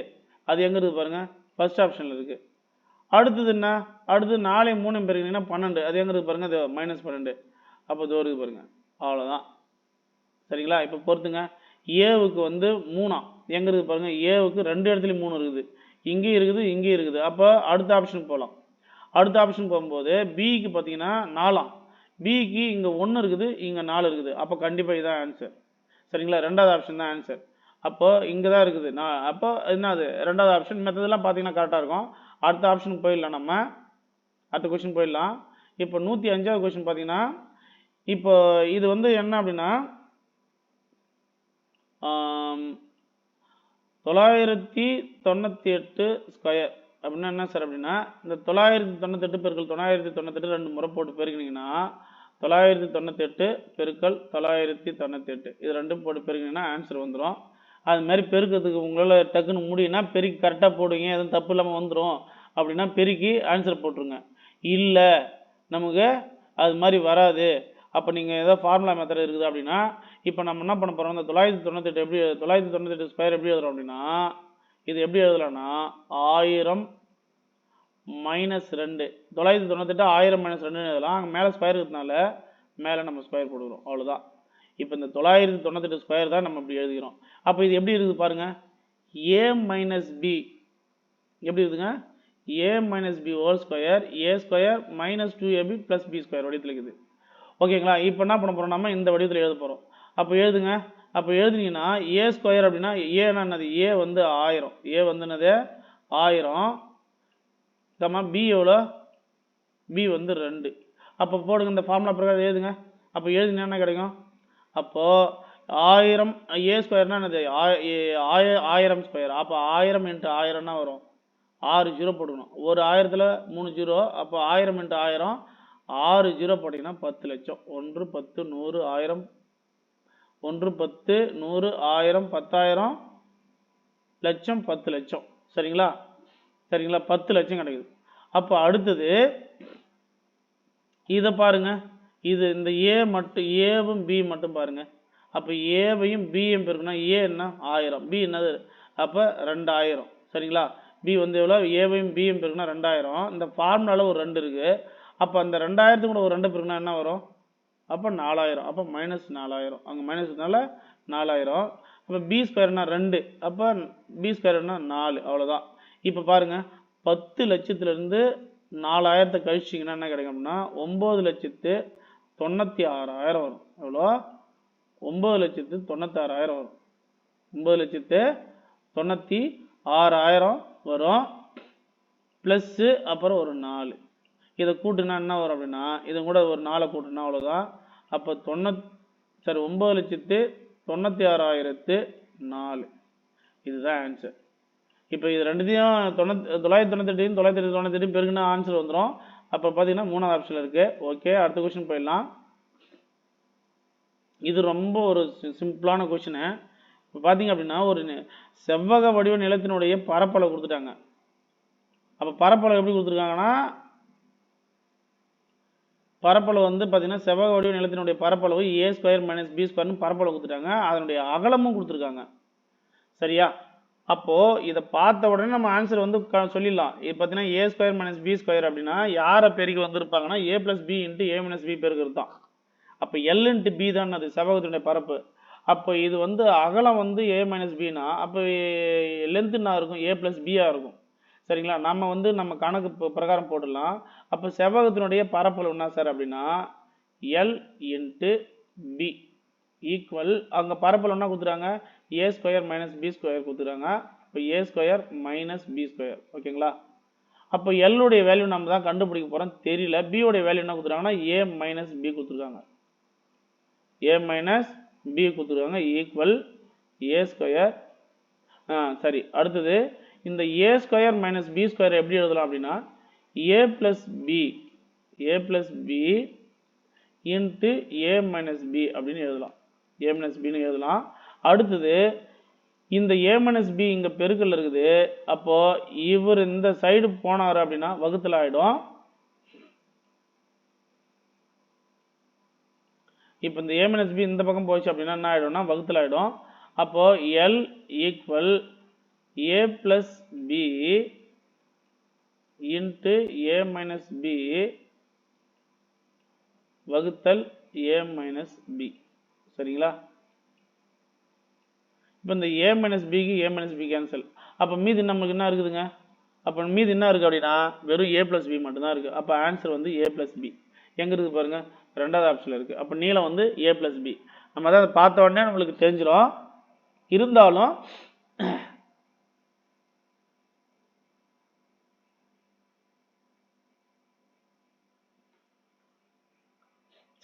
அது எங்கே இருக்குது பாருங்க, ஃபர்ஸ்ட் ஆப்ஷனில் இருக்குது. அடுத்தது என்ன, அடுத்து 4 3 பெருக்குனீங்கன்னா 12. அது எங்கே இருக்குது பாருங்க, அது -12. அப்போ இது இருக்குது பாருங்க. அவ்வளோதான். சரிங்களா? இப்போ பொறுத்துங்க. ஏவுக்கு வந்து 3 எங்கே இருக்குது பாருங்க. ஏவுக்கு 2 இடத்துலையும் 3 இருக்குது, இங்கேயும் இருக்குது இங்கேயும் இருக்குது. அப்போ அடுத்த ஆப்ஷனுக்கு போகலாம். அடுத்த ஆப்ஷன் போகும்போது பிக்கு பார்த்தீங்கன்னா 4. பிக்கு இங்கே 1 இருக்குது, இங்கே 4 இருக்குது. அப்போ கண்டிப்பாக இதுதான் ஆன்சர். சரிங்களா? ரெண்டாவது ஆப்ஷன் தான் ஆன்சர். அப்போ இங்கே தான் இருக்குது. அப்போ என்னது ரெண்டாவது ஆப்ஷன். மற்றதெல்லாம் பார்த்தீங்கன்னா கரெக்டாக இருக்கும். அடுத்த ஆப்ஷனுக்கு போயிடலாம். நம்ம அடுத்த கொஸ்டின் போயிடலாம். இப்போ 105வது கொஸ்டின் பார்த்தீங்கன்னா, இப்போ இது வந்து என்ன அப்படின்னா 998² அப்படின்னா என்ன சார் அப்படின்னா, இந்த 998 × 998 2 முறை போட்டு பெருக்கினீங்கன்னா 998 × 998 இது ரெண்டும் போட்டு பெருக்கினீங்கன்னா ஆன்சர் வந்துடும். அது மாதிரி பெருக்கிறதுக்கு உங்களால் டக்குன்னு முடியும்னா பெருக்கி கரெக்டாக போடுவீங்க, எதுவும் தப்பு இல்லாமல் வந்துடும் அப்படின்னா பெருக்கி ஆன்சர் போட்டுருங்க. இல்லை நமக்கு அது மாதிரி வராது, அப்போ நீங்கள் ஏதோ ஃபார்முலா மெத்தட் இருக்குது அப்படின்னா, இப்போ நம்ம என்ன பண்ண போகிறோம், இந்த 998 எப்படி 998² எப்படி எழுதுறோம் அப்படின்னா, இது எப்படி எழுதலாம்னா 1000 - 2 998 1000 - 2 எழுதலாம். அங்கே மேலே ஸ்கொயர் இருக்கிறதுனால மேலே நம்ம ஸ்கொயர் போடுகிறோம். அவ்வளோதான். இப்போ இந்த 998² தான் நம்ம இப்படி எழுதிக்கிறோம். அப்போ இது எப்படி இருக்குது பாருங்க, a - b எப்படி இருக்குதுங்க, a - b² a² - 2ab + b² வடிவத்தில் இருக்குது. ஓகேங்களா? இப்போ என்ன பண்ண போகிறோம், நம்ம இந்த வடிவத்தில் எழுத போகிறோம். அப்போ எழுதுங்க. அப்போ எழுதுனீங்கன்னா a² அப்படின்னா ஏன்னா என்னது, a வந்து 1000, a வந்து என்னது 1000, b எவ்வளோ, b வந்து 2. அப்போ போடுங்க, இந்த ஃபார்முலா பிரகாரம் எழுதுங்க. அப்போ எழுதினா என்ன கிடைக்கும், அப்போது 1000 a² என்னது 1000². அப்போ 1000 × 1000 வரும், 6 0 போட்டுக்கணும். ஒரு 1000ல் 3 0. அப்போ 1000 × 1000 6 0 போட்டிங்கன்னா 10 லட்சம். 1 10 100 1000 1 10 100 1000 10000 லட்சம் 10 லட்சம். சரிங்களா? சரிங்களா? 10 லட்சம் கிடைக்குது. அப்போ அடுத்தது இதை பாருங்க, இது இந்த ஏ மட்டும், ஏவும் பி மட்டும் பாருங்க. அப்போ ஏவையும் பியும் பெருக்குனா ஏ என்ன 1000, பி என்னது அப்போ 2000. சரிங்களா? பி வந்து எவ்வளோ, ஏவையும் பியும் பெருக்குனா 2000. இந்த ஃபார்முலாவில் ஒரு 2 இருக்குது. அப்போ அந்த 2000 கூட ஒரு 2 பெருக்குனா என்ன வரும், அப்போ 4000. அப்போ -4000, அங்கே மைனஸ்னால 4000. அப்போ b² என்ன 2, அப்போ b² என்ன 4. அவ்வளோதான். இப்போ பாருங்க, 10 லட்சத்துலேருந்து 4000 கழிச்சிங்கன்னா என்ன கிடைக்கும் அப்படின்னா 9,96,000 வரும். எவ்வளோ, 9,96,000 வரும். 9,96,000 வரும். ப்ளஸ்ஸு அப்புறம் ஒரு 4. இதை கூட்டுனா என்ன வரும் அப்படின்னா, இது கூட ஒரு 4 கூட்டுனா அவ்வளோதான். அப்போ 9,96,004 இதுதான் ஆன்சர். இப்போ இது ரெண்டுத்தையும் 998 998 பெருக்குன்னா ஆன்சர் வந்துடும். அப்போ பார்த்தீங்கன்னா மூணாவது ஆப்ஷனில் இருக்குது. ஓகே, அடுத்த கொஸ்டின் போயிடலாம். இது ரொம்ப ஒரு சிம்பிளான கொஸ்டின். இப்போ பார்த்தீங்க அப்படின்னா ஒரு செவ்வக வடிவ நிலத்தினுடைய பரப்பளவு கொடுத்துட்டாங்க. அப்போ பரப்பளவு எப்படி கொடுத்துருக்காங்கன்னா, பரப்பளவு வந்து பார்த்தீங்கன்னா செவ்வக வடிவ நிலத்தினுடைய பரப்பளவு a ஸ்கொயர் மைனஸ் பி ஸ்கொயர்னு பரப்பளவு கொடுத்துட்டாங்க. அதனுடைய அகலமும் கொடுத்துருக்காங்க. சரியா? அப்போ இதை பார்த்த உடனே நம்ம ஆன்சர் வந்து சொல்லிடலாம். இது பார்த்தீங்கன்னா a square minus B square அப்படின்னா யாரை பெருக்கி வந்திருப்பாங்கன்னா a plus B into a minus B பெருக்கிறது தான். அப்போ எல் இன்ட்டு பி தான் அது செவ்வகத்தினுடைய பரப்பு. அப்போ இது வந்து அகலம் வந்து a மைனஸ் பின்னா அப்போ லென்த் என்ன இருக்கும், a பிளஸ் பியாக இருக்கும். சரிங்களா? நம்ம வந்து நம்ம கணக்கு பிரகாரம் போடலாம். அப்போ செவ்வகத்தினுடைய பரப்பளவு என்ன சார் அப்படின்னா எல் இன்ட்டு பி ஈக்குவல், அங்கே பரப்பளவு என்ன கொடுத்துறாங்க, a square minus B square கொடுத்துறாங்க. இப்போ a square minus B square. ஓகேங்களா? அப்போ எல்லுடைய வேல்யூ நம்ம தான் கண்டுபிடிக்க போகிறோம், தெரியல. b உடைய வேல்யூ என்ன கொடுத்துருக்காங்கன்னா a மைனஸ் பி கொடுத்துருக்காங்க. a மைனஸ் பி கொடுத்துருக்காங்க ஈக்குவல் a ஸ்கொயர். சரி, அடுத்தது இந்த a square minus B square எப்படி எழுதலாம் அப்படின்னா a plus B into a minus B அப்படின்னு எழுதலாம். a மைனஸ் பின்னு எழுதலாம். அடுத்தது இந்த a மைனஸ் பி இங்கே பெருக்கல் இருக்குது. அப்போ இவர் இந்த சைடு போனார் அப்படின்னா வகுத்தில் ஆகிடும். இப்போ இந்த a மைனஸ் பி இந்த பக்கம் போச்சு அப்படின்னா என்ன ஆகிடும்னா வகுத்தில் ஆகிடும். அப்போ L equal a plus B into a minus B வகுத்தல் a மைனஸ் பி. சரிங்களா? இப்போ இந்த a மைனஸ் பிக்கு a மைனஸ் பி கேன்சல். அப்போ மீதி நம்மளுக்கு என்ன இருக்குதுங்க, அப்போ மீதி என்ன இருக்குது அப்படின்னா வெறும் a பிளஸ் பி மட்டும்தான் இருக்குது. அப்போ ஆன்சர் வந்து a பிளஸ் பி. எங்கே இருக்குது பாருங்கள், ரெண்டாவது ஆப்ஷனில் இருக்குது. அப்போ நீளம் வந்து a பிளஸ் பி. நம்ம தான் அதை பார்த்த உடனே நம்மளுக்கு தெரிஞ்சிடும். இருந்தாலும்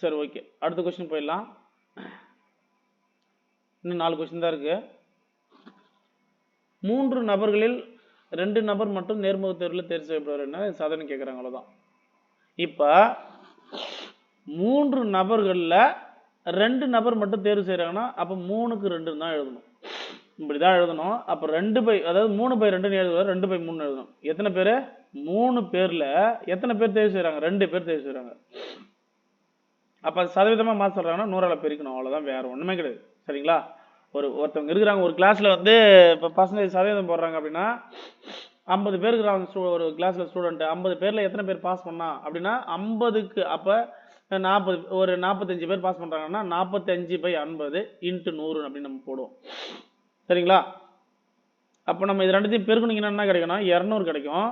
சரி, ஓகே, அடுத்த கொஸ்டின் போயிடலாம். இன்னும் 4 கொஸ்டின் தான் இருக்கு. 3 நபர்களில் 2 நபர் மட்டும் நேர்முக தேர்வில் தேர்வு செய்யப்படுவார் என்ன சாதனை கேட்குறாங்க, அவ்வளோதான். இப்போ 3 நபர்களில் 2 நபர் மட்டும் தேர்வு செய்கிறாங்கன்னா அப்போ 3க்கு 2 தான் எழுதணும். இப்படி தான் எழுதணும். அப்போ 2 அதாவது 3/2 எழுதுவார், 2/3 எழுதணும். எத்தனை பேர், 3 பேரில் எத்தனை பேர் தேர்வு செய்கிறாங்க, 2 பேர் தேர்வு செய்கிறாங்க. அப்போ சதவீதமாக மாற்ற சொல்கிறாங்கன்னா 100ஆல் பெருக்கணும், அவ்வளோதான், வேறு ஒன்றுமே கிடையாது. சரிங்களா? ஒருத்தவங்க இருக்கிறாங்க, ஒரு கிளாஸில் வந்து இப்போ பர்சன்டேஜ் சதவீதம் போடுறாங்க அப்படின்னா 50 பேர் இருக்கிறாங்க ஒரு கிளாஸில் ஸ்டூடெண்ட்டு. 50 பேரில் எத்தனை பேர் பாஸ் பண்ணா அப்படின்னா 50க்கு அப்போ 40 ஒரு 45 பேர் பாஸ் பண்ணுறாங்கன்னா 45/50 இன்ட்டு 100 அப்படின்னு நம்ம போடுவோம். சரிங்களா? அப்போ நம்ம இது ரெண்டுத்தையும் பெருக்கணிங்கன்னா என்ன கிடைக்கும்னா 200 கிடைக்கும்.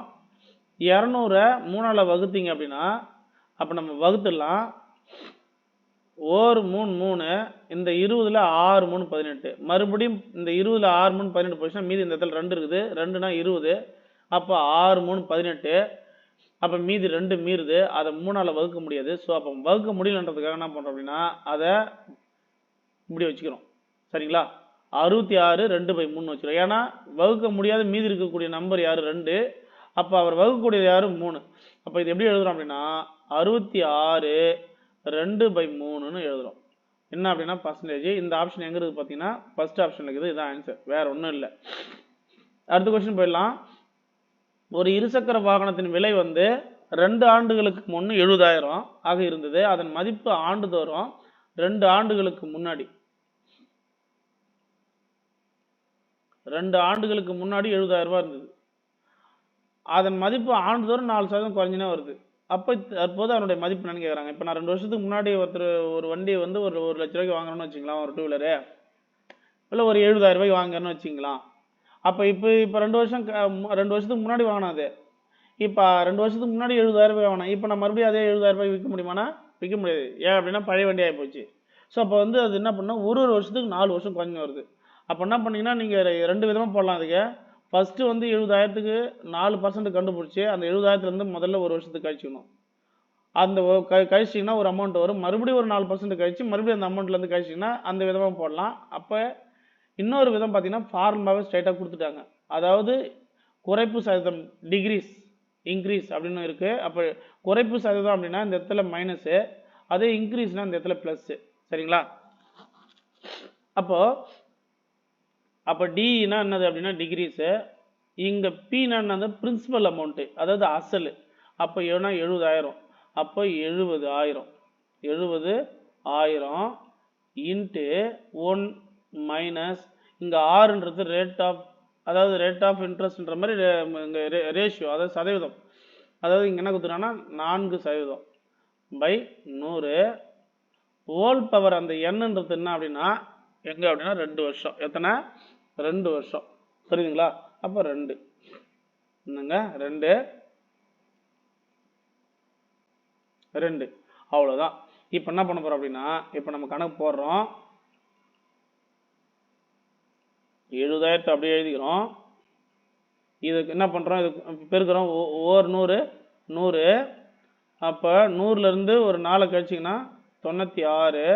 200 3ஆல் வகுத்தீங்க அப்படின்னா அப்போ நம்ம வகுத்துடலாம். 1 3 3, இந்த 20ல் 6 3 18. மறுபடியும் இந்த 20ல் 6 3 18 போச்சுன்னா மீதி இந்த இடத்துல 2 இருக்குது. 2னா 20. அப்போ 6 3 18. அப்போ மீதி 2 மீறுது. அதை 3ஆல் வகுக்க முடியாது. ஸோ அப்போ வகுக்க முடியலன்றதுக்காக என்ன பண்ணுறோம் அப்படின்னா அதை இப்படி வச்சுக்கிறோம். சரிங்களா? 66 2/3 வச்சுக்கிறோம். ஏன்னா வகுக்க முடியாத மீதி இருக்கக்கூடிய நம்பர் யார், 2. அப்போ அவர் வகுக்கக்கூடியது யார், 3. அப்போ இது எப்படி எழுதுறோம் அப்படின்னா 66 2/3ன்னு எழுதுறோம். என்ன அப்படின்னா பர்சன்டேஜ். இந்த ஆப்ஷன் எங்கே இருக்குது பார்த்தீங்கன்னா ஃபர்ஸ்ட் ஆப்ஷன் இருக்குது. இதுதான் ஆன்சர், வேற ஒன்றும் இல்லை. அடுத்த கொஸ்டின் போயிடலாம். ஒரு இருசக்கர வாகனத்தின் விலை வந்து 2 ஆண்டுகளுக்கு முன்னு 70,000 ஆக இருந்தது. அதன் மதிப்பு ஆண்டுதோறும் 2 ஆண்டுகளுக்கு முன்னாடி 70,000 ரூபாய் இருந்தது. அதன் மதிப்பு ஆண்டுதோறும் 4% குறைஞ்சினே வருது. அப்போ தற்போது அவனுடைய மதிப்பு என்னன்னு கேட்குறாங்க. இப்போ நான் 2 வருஷத்துக்கு முன்னாடி ஒரு வண்டி வந்து ஒரு 1 லட்ச ரூபாய்க்கு வாங்குறேன்னு வச்சுக்கலாம், ஒரு 2 வீலரு இல்லை ஒரு 70,000 ரூபாய்க்கு வாங்குறேன்னு வச்சுக்கலாம். அப்போ இப்போ 2 வருஷத்துக்கு முன்னாடி வாங்கினது. இப்போ 2 வருஷத்துக்கு முன்னாடி 70,000 ரூபாய் வாங்கினேன். இப்போ நான் மறுபடியும் அதே 70,000 ரூபாய்க்கு விற்க முடியுமானா விற்க முடியாது. ஏன் அப்படின்னா பழைய வண்டி ஆகி போச்சு. ஸோ அப்போ வந்து அது என்ன பண்ணால் ஒரு வருஷத்துக்கு 4 வருஷம் குறைஞ்சி வருது. அப்போ என்ன பண்ணிங்கன்னா நீங்கள் 2 விதமாக போடலாம். அதுக்கு ஃபஸ்ட்டு வந்து 70,000க்கு 4% கண்டுபிடிச்சி அந்த 70,000லேருந்து முதல்ல ஒரு வருஷத்துக்கு கழிச்சிக்கணும். அந்த கழிச்சிங்கன்னா ஒரு அமௌண்ட் வரும். மறுபடியும் ஒரு 4% கழிச்சு மறுபடியும் அந்த அமௌண்ட்லேருந்து கழிச்சிங்கன்னா அந்த விதமாக போடலாம். அப்போ இன்னொரு விதம் பார்த்தீங்கன்னா ஃபார்முலாவே ஸ்ட்ரைட்டாக கொடுத்துட்டாங்க. அதாவது குறைப்பு சதவீதம் டிகிரிஸ் இன்க்ரீஸ் அப்படின்னு இருக்குது. அப்போ குறைப்பு சதவீதம் அப்படின்னா இந்த இடத்துல மைனஸு, அதே இன்க்ரீஸ்னால் இந்த இடத்துல ப்ளஸ்ஸு. சரிங்களா? அப்போ டினா என்னது அப்படின்னா டிகிரிஸு, இங்கே பின்னா என்னது பிரின்சிபல் அமௌண்ட்டு, அதாவது அசல். அப்போ ஏன்னா 70,000, அப்போ 70,000 70,000 இன்ட்டு 1 மைனஸ் இங்கே ஆறுன்றது ரேட் ஆஃப், அதாவது ரேட் ஆஃப் இன்ட்ரெஸ்ட்ன்ற மாதிரி இங்கே ரேஷியோ, அதாவது சதவீதம். அதாவது இங்கே என்ன கொடுத்துட்டாங்கன்னா 4% பை 100 ஹோல் பவர். அந்த எண்ணுன்றது என்ன அப்படின்னா எங்கே அப்படின்னா 2 வருஷம். எத்தனை? 2 வருஷம். புரியுதுங்களா? அப்போ 2 என்னங்க 2 அவ்வளோதான். இப்போ என்ன பண்ண போகிறோம் அப்படின்னா, இப்போ நம்ம கணக்கு போடுறோம். 70,000 அப்படியே எழுதிக்கிறோம். இதுக்கு என்ன பண்ணுறோம், இது பெருக்கிறோம். ஓர் 100 100. அப்போ 100லேருந்து ஒரு 4 கழிச்சிங்கன்னா 96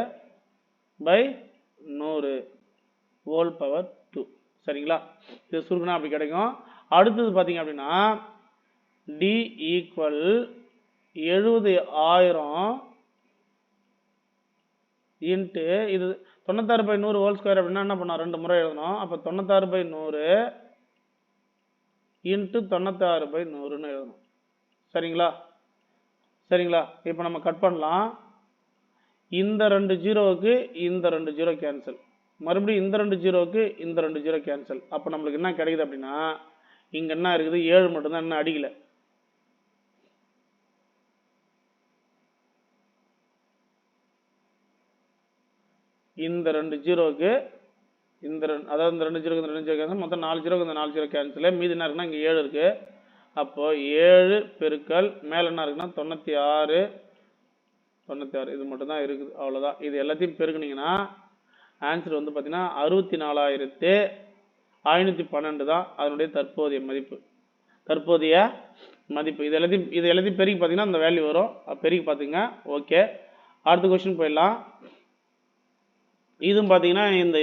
பை 100 ஹோல் பவர் 2. சரிங்களா? இது சுருக்குனா அப்படி கிடைக்கும். அடுத்தது பார்த்தீங்க அப்படின்னா டி ஈக்குவல் 70,000 இன்ட்டு இது 96/100 ஹோல் ஸ்கொயர் அப்படின்னா என்ன பண்ணோம், 2 முறை எழுதணும். அப்போ 96/100 இன்ட்டு 96/100ன்னு எழுதணும். சரிங்களா? இப்போ நம்ம கட் பண்ணலாம். இந்த 2 ஜீரோவுக்கு இந்த 2 ஜீரோ கேன்சல், மறுபடியும் இந்த 2 ஜீரோவுக்கு இந்த 2 ஜீரோ கேன்சல். அப்போ நம்மளுக்கு என்ன கிடைக்குது அப்படின்னா இங்கே என்ன இருக்குது, 7 மட்டும்தான், என்ன அடிக்கல. இந்த 2 ஜீரோவுக்கு இந்த அதாவது இந்த 2 ஜீரோக்கு இந்த 2 ஜீரோ கேன்சல், மொத்தம் 4 ஜீரோக்கு இந்த 4 ஜீரோ கேன்சல். மீதி என்ன இருக்குன்னா இங்கே 7 இருக்குது. அப்போ 7 பெருக்கல் மேலே என்ன இருக்குன்னா 96 இது மட்டும் தான் இருக்குது. அவ்வளோதான். இது எல்லாத்தையும் பெருக்குனீங்கன்னா ஆன்சர் வந்து பார்த்தீங்கன்னா 64,512 தான் அதனுடைய தற்போதைய மதிப்பு. இது எல்லாத்தையும் பெருக்கி பார்த்தீங்கன்னா அந்த வேல்யூ வரும். பெருக்கி பார்த்துங்க. ஓகே, அடுத்த கொஸ்டின் போயிடலாம். இதுவும் பார்த்தீங்கன்னா இந்த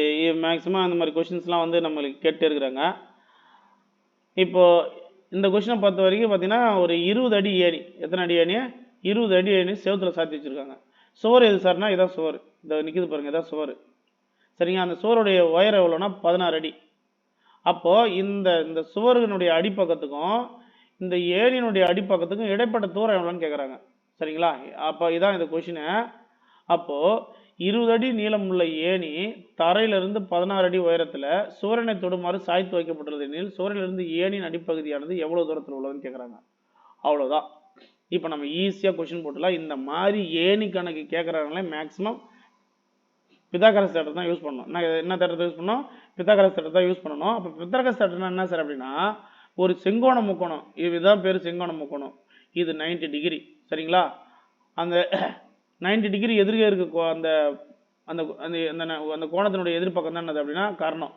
மேக்ஸிமம் அந்த மாதிரி கொஸ்டின்ஸ்லாம் வந்து நம்மளுக்கு கேட்டு இருக்கிறாங்க. இப்போ இந்த கொஸ்டினை பொறுத்த வரைக்கும் பார்த்தீங்கன்னா ஒரு 20 அடி ஏணி, எத்தனை அடி ஏணி, 20 அடி ஏணி செவத்தில் சாத்தி வச்சுருக்காங்க. சுவர் எது சார்னா இதான் சுவர், இதை நிற்கிது பாருங்க, இதான் சுவர். சரிங்க, அந்த சுவருடைய உயரம் எவ்வளோனா 16 அடி. அப்போது இந்த சுவருனுடைய அடிப்பக்கத்துக்கும் இந்த ஏணியினுடைய அடிப்பக்கத்துக்கும் இடைப்பட்ட தூரம் எவ்வளோன்னு கேட்குறாங்க. சரிங்களா? அப்போ இதான் இந்த கொஷினு. அப்போது 20 அடி நீளம் உள்ள ஏணி தரையிலிருந்து 16 அடி உயரத்தில் சுவரனை தொடுமாறு சாய்த்து வைக்கப்பட்டுள்ளது எனில் சுவரிலிருந்து ஏணியின் அடிப்பகுதியானது எவ்வளோ தூரத்தில் உள்ளதுன்னு கேட்குறாங்க. அவ்வளோதான். இப்போ நம்ம ஈஸியாக கொஷின் போட்டுலாம். இந்த மாதிரி ஏணி கணக்கு கேட்குறாங்களே மேக்ஸிமம் பித்தாகரஸ் தேட்டர் தான் யூஸ் பண்ணணும். என்ன தேட்டத்தை யூஸ் பண்ணணும்? பித்தாகரஸ் தேட்டர் தான் யூஸ் பண்ணணும். அப்போ பித்தாகரஸ் தேட்டர்னா என்ன சார் அப்படின்னா, ஒரு செங்கோண முக்கோணம், இதுதான் பேர் செங்கோண முக்கோணம். இது 90 டிகிரி. சரிங்களா? அந்த 90 டிகிரி எதிர்க்க இருக்க அந்த அந்த அந்த கோணத்தினுடைய எதிர்ப்பக்கம் தான் என்னது அப்படின்னா கர்ணம்.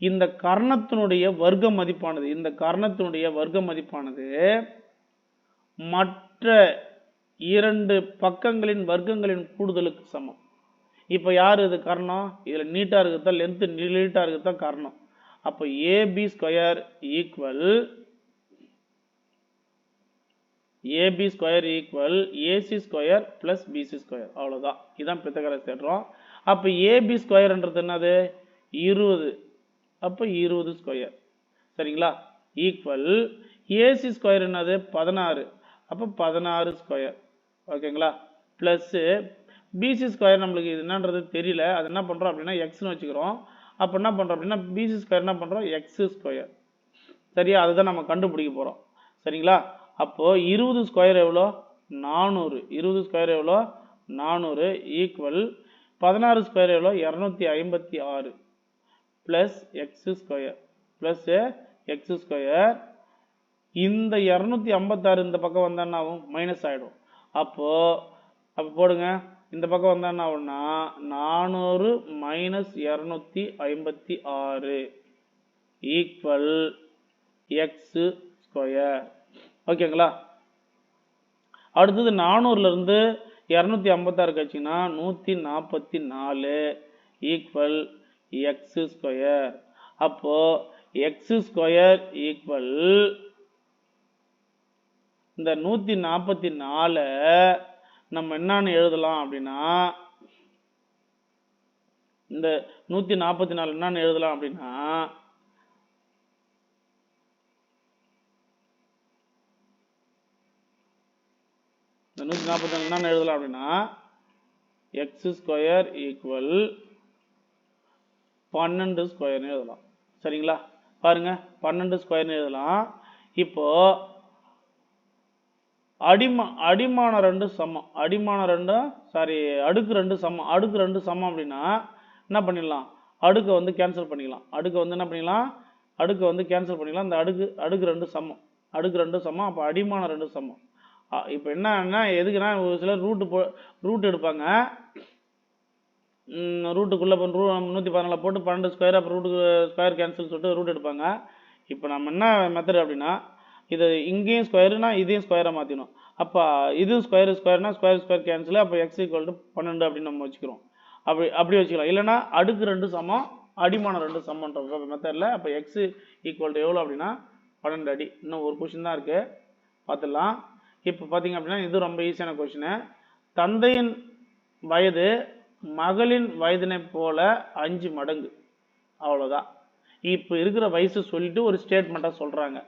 இந்த கர்ணத்தினுடைய வர்க்க மதிப்பானது மற்ற 2 பக்கங்களின் வர்க்கங்களின் கூடுதலுக்கு சமம். இப்போ யார் இது கர்ணம்? இதில் நீட்டாக இருக்கிறது தான், லென்த்து நீட்டாக இருக்கிறது தான் கர்ணம். அப்போ AB square equal AC square plus BC square. அவ்வளோதான். இதுதான் பித்தகரஸ் தேற்றம். அப்போ ஏபி ஸ்கொயர்ன்றது என்னது 20. அப்போ 20 ஸ்கொயர். சரிங்களா? ஈக்குவல் ஏசி ஸ்கொயர் என்னது 16. அப்போ 16 ஸ்கொயர். ஓகேங்களா? ப்ளஸ்ஸு பிசி ஸ்கொயர் நம்மளுக்கு இது என்னன்றது தெரியல, அது என்ன பண்ணுறோம் அப்படின்னா எக்ஸ்னு வச்சுக்கிறோம். அப்போ என்ன பண்ணுறோம் அப்படின்னா பிசி ஸ்கொயர் என்ன பண்ணுறோம், எக்ஸ் ஸ்கொயர். சரியா? அதுதான் நம்ம கண்டுபிடிக்க போகிறோம். சரிங்களா? அப்போது 20 ஸ்கொயர் எவ்வளோ? 400. 20 ஸ்கொயர் எவ்வளோ? 400 ஈக்குவல் 16 ஸ்கொயர் எவ்வளோ? 256 ப்ளஸ் எக்ஸ் ஸ்கொயர். இந்த 256 இந்த பக்கம் வந்தால் என்ன ஆகும்? மைனஸ் ஆகிடும். அப்போ போடுங்க, இந்த பக்கம் வந்தால் என்ன ஆகும்னா 400 மைனஸ் 256 ஈக்குவல் எக்ஸ் ஸ்கொயர். ஓகேங்களா? அடுத்தது 400லேருந்து 256 கழிச்சிங்கன்னா 144 ஈக்குவல் எக்ஸ் ஸ்கொயர். அப்போது எக்ஸ் ஸ்கொயர் ஈக்குவல் இந்த 144 நம்ம என்னன்னு எழுதலாம் அப்படின்னா இந்த 144 என்னன்னு எழுதலாம் அப்படின்னா இந்த 144 என்னன்னு எழுதலாம் அப்படின்னா எக்ஸ் ஸ்கொயர் ஈக்குவல் 12 ஸ்கொயர்னு எழுதலாம். சரிங்களா? பாருங்க 12 ஸ்கொயர்னு எழுதலாம். இப்போ அடிமான 2 சமம், அடிமான 2 சாரி அடுக்கு 2 சமம், அடுக்கு 2 சமம் அப்படின்னா என்ன பண்ணிடலாம், அடுக்கை வந்து கேன்சல் பண்ணிக்கலாம். அடுக்கை வந்து என்ன பண்ணிடலாம், அடுக்கை வந்து கேன்சல் பண்ணிக்கலாம். இந்த அடுக்கு 2 சமம், அடுக்கு 2 சமம். அப்போ அடிமான 2 சமம். இப்போ என்னன்னா எதுக்குன்னா ஒரு சிலர் ரூட் எடுப்பாங்க. ரூட்டுக்குள்ளே 114 போட்டு 12 ஸ்கொயர், அப்புறம் ரூட்டுக்கு ஸ்கொயர் கேன்சல் சொல்லிட்டு ரூட் எடுப்பாங்க. இப்போ நம்ம என்ன மெத்தட் அப்படின்னா இது இங்கேயும் ஸ்கொயருனா இதையும் ஸ்கொயராக மாற்றிடும். அப்போ இதுவும் ஸ்கொயர்னா ஸ்கொயர் கேன்சல். அப்போ எக்ஸ் ஈக்குவல் டு 12 அப்படின்னு நம்ம வச்சுக்கிறோம். அப்படி வச்சுக்கலாம். இல்லைன்னா அடுக்கு 2 சமம் அடிமான 2 சமன்ற மெத்தடில் அப்போ எக்ஸ் ஈக்குவல் டு எவ்வளோ அப்படின்னா 12 அடி. இன்னும் ஒரு கொஷின் தான் இருக்குது, பார்த்துடலாம். இப்போ பார்த்தீங்க அப்படின்னா இது ரொம்ப ஈஸியான கொஷினு. தந்தையின் வயது மகளின் வயதினை போல 5 மடங்கு, அவ்வளோதான். இப்போ இருக்கிற வயசு சொல்லிட்டு ஒரு ஸ்டேட்மெண்ட்டாக சொல்கிறாங்க.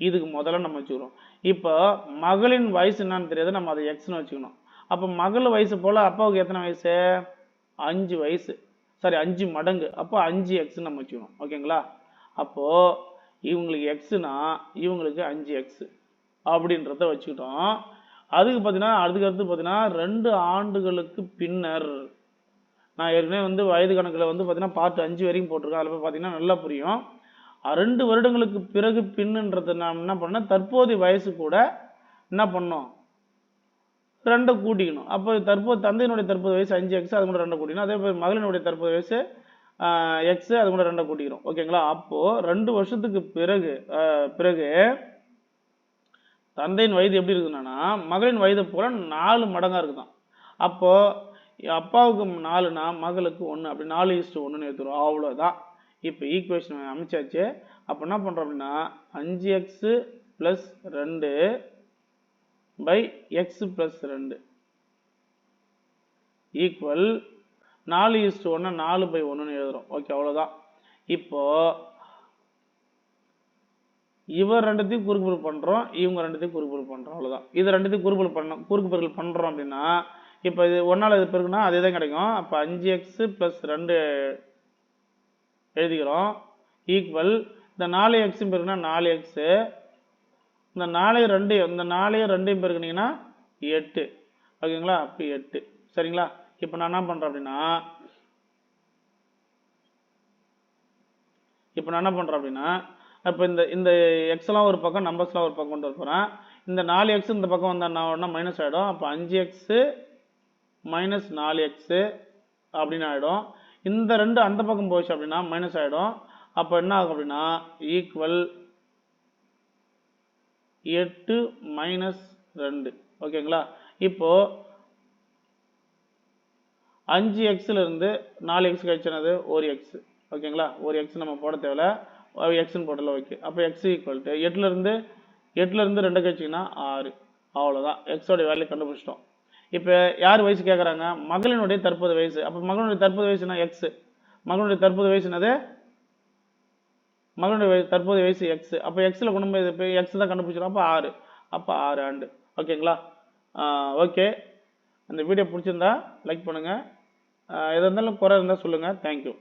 இதுக்கு முதல்ல நம்ம வச்சுக்கிறோம். இப்போ மகளின் வயசு என்னன்னு தெரியாது, நம்ம அதை எக்ஸ்னு வச்சுக்கணும். அப்போ மகள் வயசு போல் அப்பாவுக்கு எத்தனை வயசு, 5 வயசு, சாரி 5 மடங்கு. அப்போ 5 எக்ஸ்ன்னு நம்ம வச்சுக்கணும். ஓகேங்களா? அப்போது இவங்களுக்கு எக்ஸுனா இவங்களுக்கு 5 எக்ஸ் அப்படின்றத வச்சுக்கிட்டோம். அதுக்கு பார்த்தீங்கன்னா அதுக்கு பார்த்தீங்கன்னா 2 ஆண்டுகளுக்கு பின்னர், நான் ஏற்கனவே வந்து வயது கணக்கில் வந்து பார்த்தீங்கன்னா பார்ட் 5 வரைக்கும் போட்டிருக்கேன். அதில் போய் பார்த்தீங்கன்னா நல்லா புரியும். 2 வருடங்களுக்கு பிறகு பின்னுன்றது நான் என்ன பண்ணேன், தற்போதைய வயசு கூட என்ன பண்ணோம், 2 கூட்டிக்கணும். அப்போ தந்தையினுடைய தற்போதைய வயசு 5 எக்ஸ், அது கூட 2 கூட்டிக்கணும். அதே மாதிரி மகளினுடைய தற்போதைய வயசு எக்ஸ், அது கூட 2 கூட்டிக்கிறோம். ஓகேங்களா? அப்போது 2 வருஷத்துக்கு பிறகு தந்தையின் வயது எப்படி இருக்குதுன்னா மகளின் வயது போல 4 மடங்காக இருக்குதான். அப்போது அப்பாவுக்கு 4னா மகளுக்கு 1, அப்படி 4:1ன்னு எடுத்துரும். அவ்வளோதான். இப்போ ஈக்குவேஷன் அமைச்சாச்சு. அப்போ என்ன பண்ணுறோம் அப்படின்னா 5x + 2 பை x + 2 ஈக்குவல் 4:1 4/1ன்னு எழுதுறோம். ஓகே, அவ்வளோதான். இப்போ இவர் 2த்தையும் குறுக்கு பண்ணுறோம், இவங்க 2த்தையும் குறுக்கு பண்ணுறோம். அவ்வளோதான். இது 2த்தையும் குறுக்கு பெருக்கல் பண்ணுறோம் அப்படின்னா இப்போ இது 1ஆல் இது பெருக்குனா அதே தான் கிடைக்கும். அப்போ 5x + 2 எழுதிக்கிறோம் ஈக்குவல் இந்த 4x பெருக்குனா 4x, இந்த 4 பெருக்குனீங்கன்னா 8. ஓகேங்களா? அப்போ 8. சரிங்களா? இப்போ நான் என்ன பண்ணுறேன் அப்படின்னா இப்போ இந்த எக்ஸ்லாம் ஒரு பக்கம், நம்பர்ஸ்லாம் ஒரு பக்கம் கொண்டு வரப்போகிறேன். இந்த 4x இந்த பக்கம் வந்தால் மைனஸ் ஆகிடும். அப்போ 5x - 4x அப்படின்னு ஆகிடும். இந்த 2 அந்த பக்கம் போச்சு அப்படின்னா மைனஸ் ஆகிடும். அப்போ என்ன ஆகும் அப்படின்னா ஈக்குவல் 8 - 2. ஓகேங்களா? இப்போது 5xல இருந்து 4x கழிச்சனது 1x. ஓகேங்களா? 1x நம்ம போட தேவையில்ல, எக்ஸ்ன்னு போடல. ஓகே, அப்போ x ஈக்குவல் டு 8ல இருந்து 2 கழிச்சிங்கன்னா 6. அவ்வளோதான். எக்ஸோட வேல்யூ கண்டுபிடிச்சிட்டோம். இப்போ யார் வயசு கேட்குறாங்க, மகளினுடைய தற்போதைய வயசு. அப்போ மகளினுடைய தற்போதைய வயசுனா எக்ஸ், மகளினுடைய தற்போதைய வயசு என்னது, மகளினுடைய தற்போதைய வயசு எக்ஸ். அப்போ எக்ஸில் கொண்டு போய் இப்போ எக்ஸ் தான் கண்டுபிடிச்சிடும். அப்போ 6, அப்போ 6 ஆண்டு. ஓகேங்களா? ஓகே, அந்த வீடியோ பிடிச்சிருந்தா லைக் பண்ணுங்கள். எதாக இருந்தாலும் குறை இருந்தால் சொல்லுங்கள். தேங்க்யூ.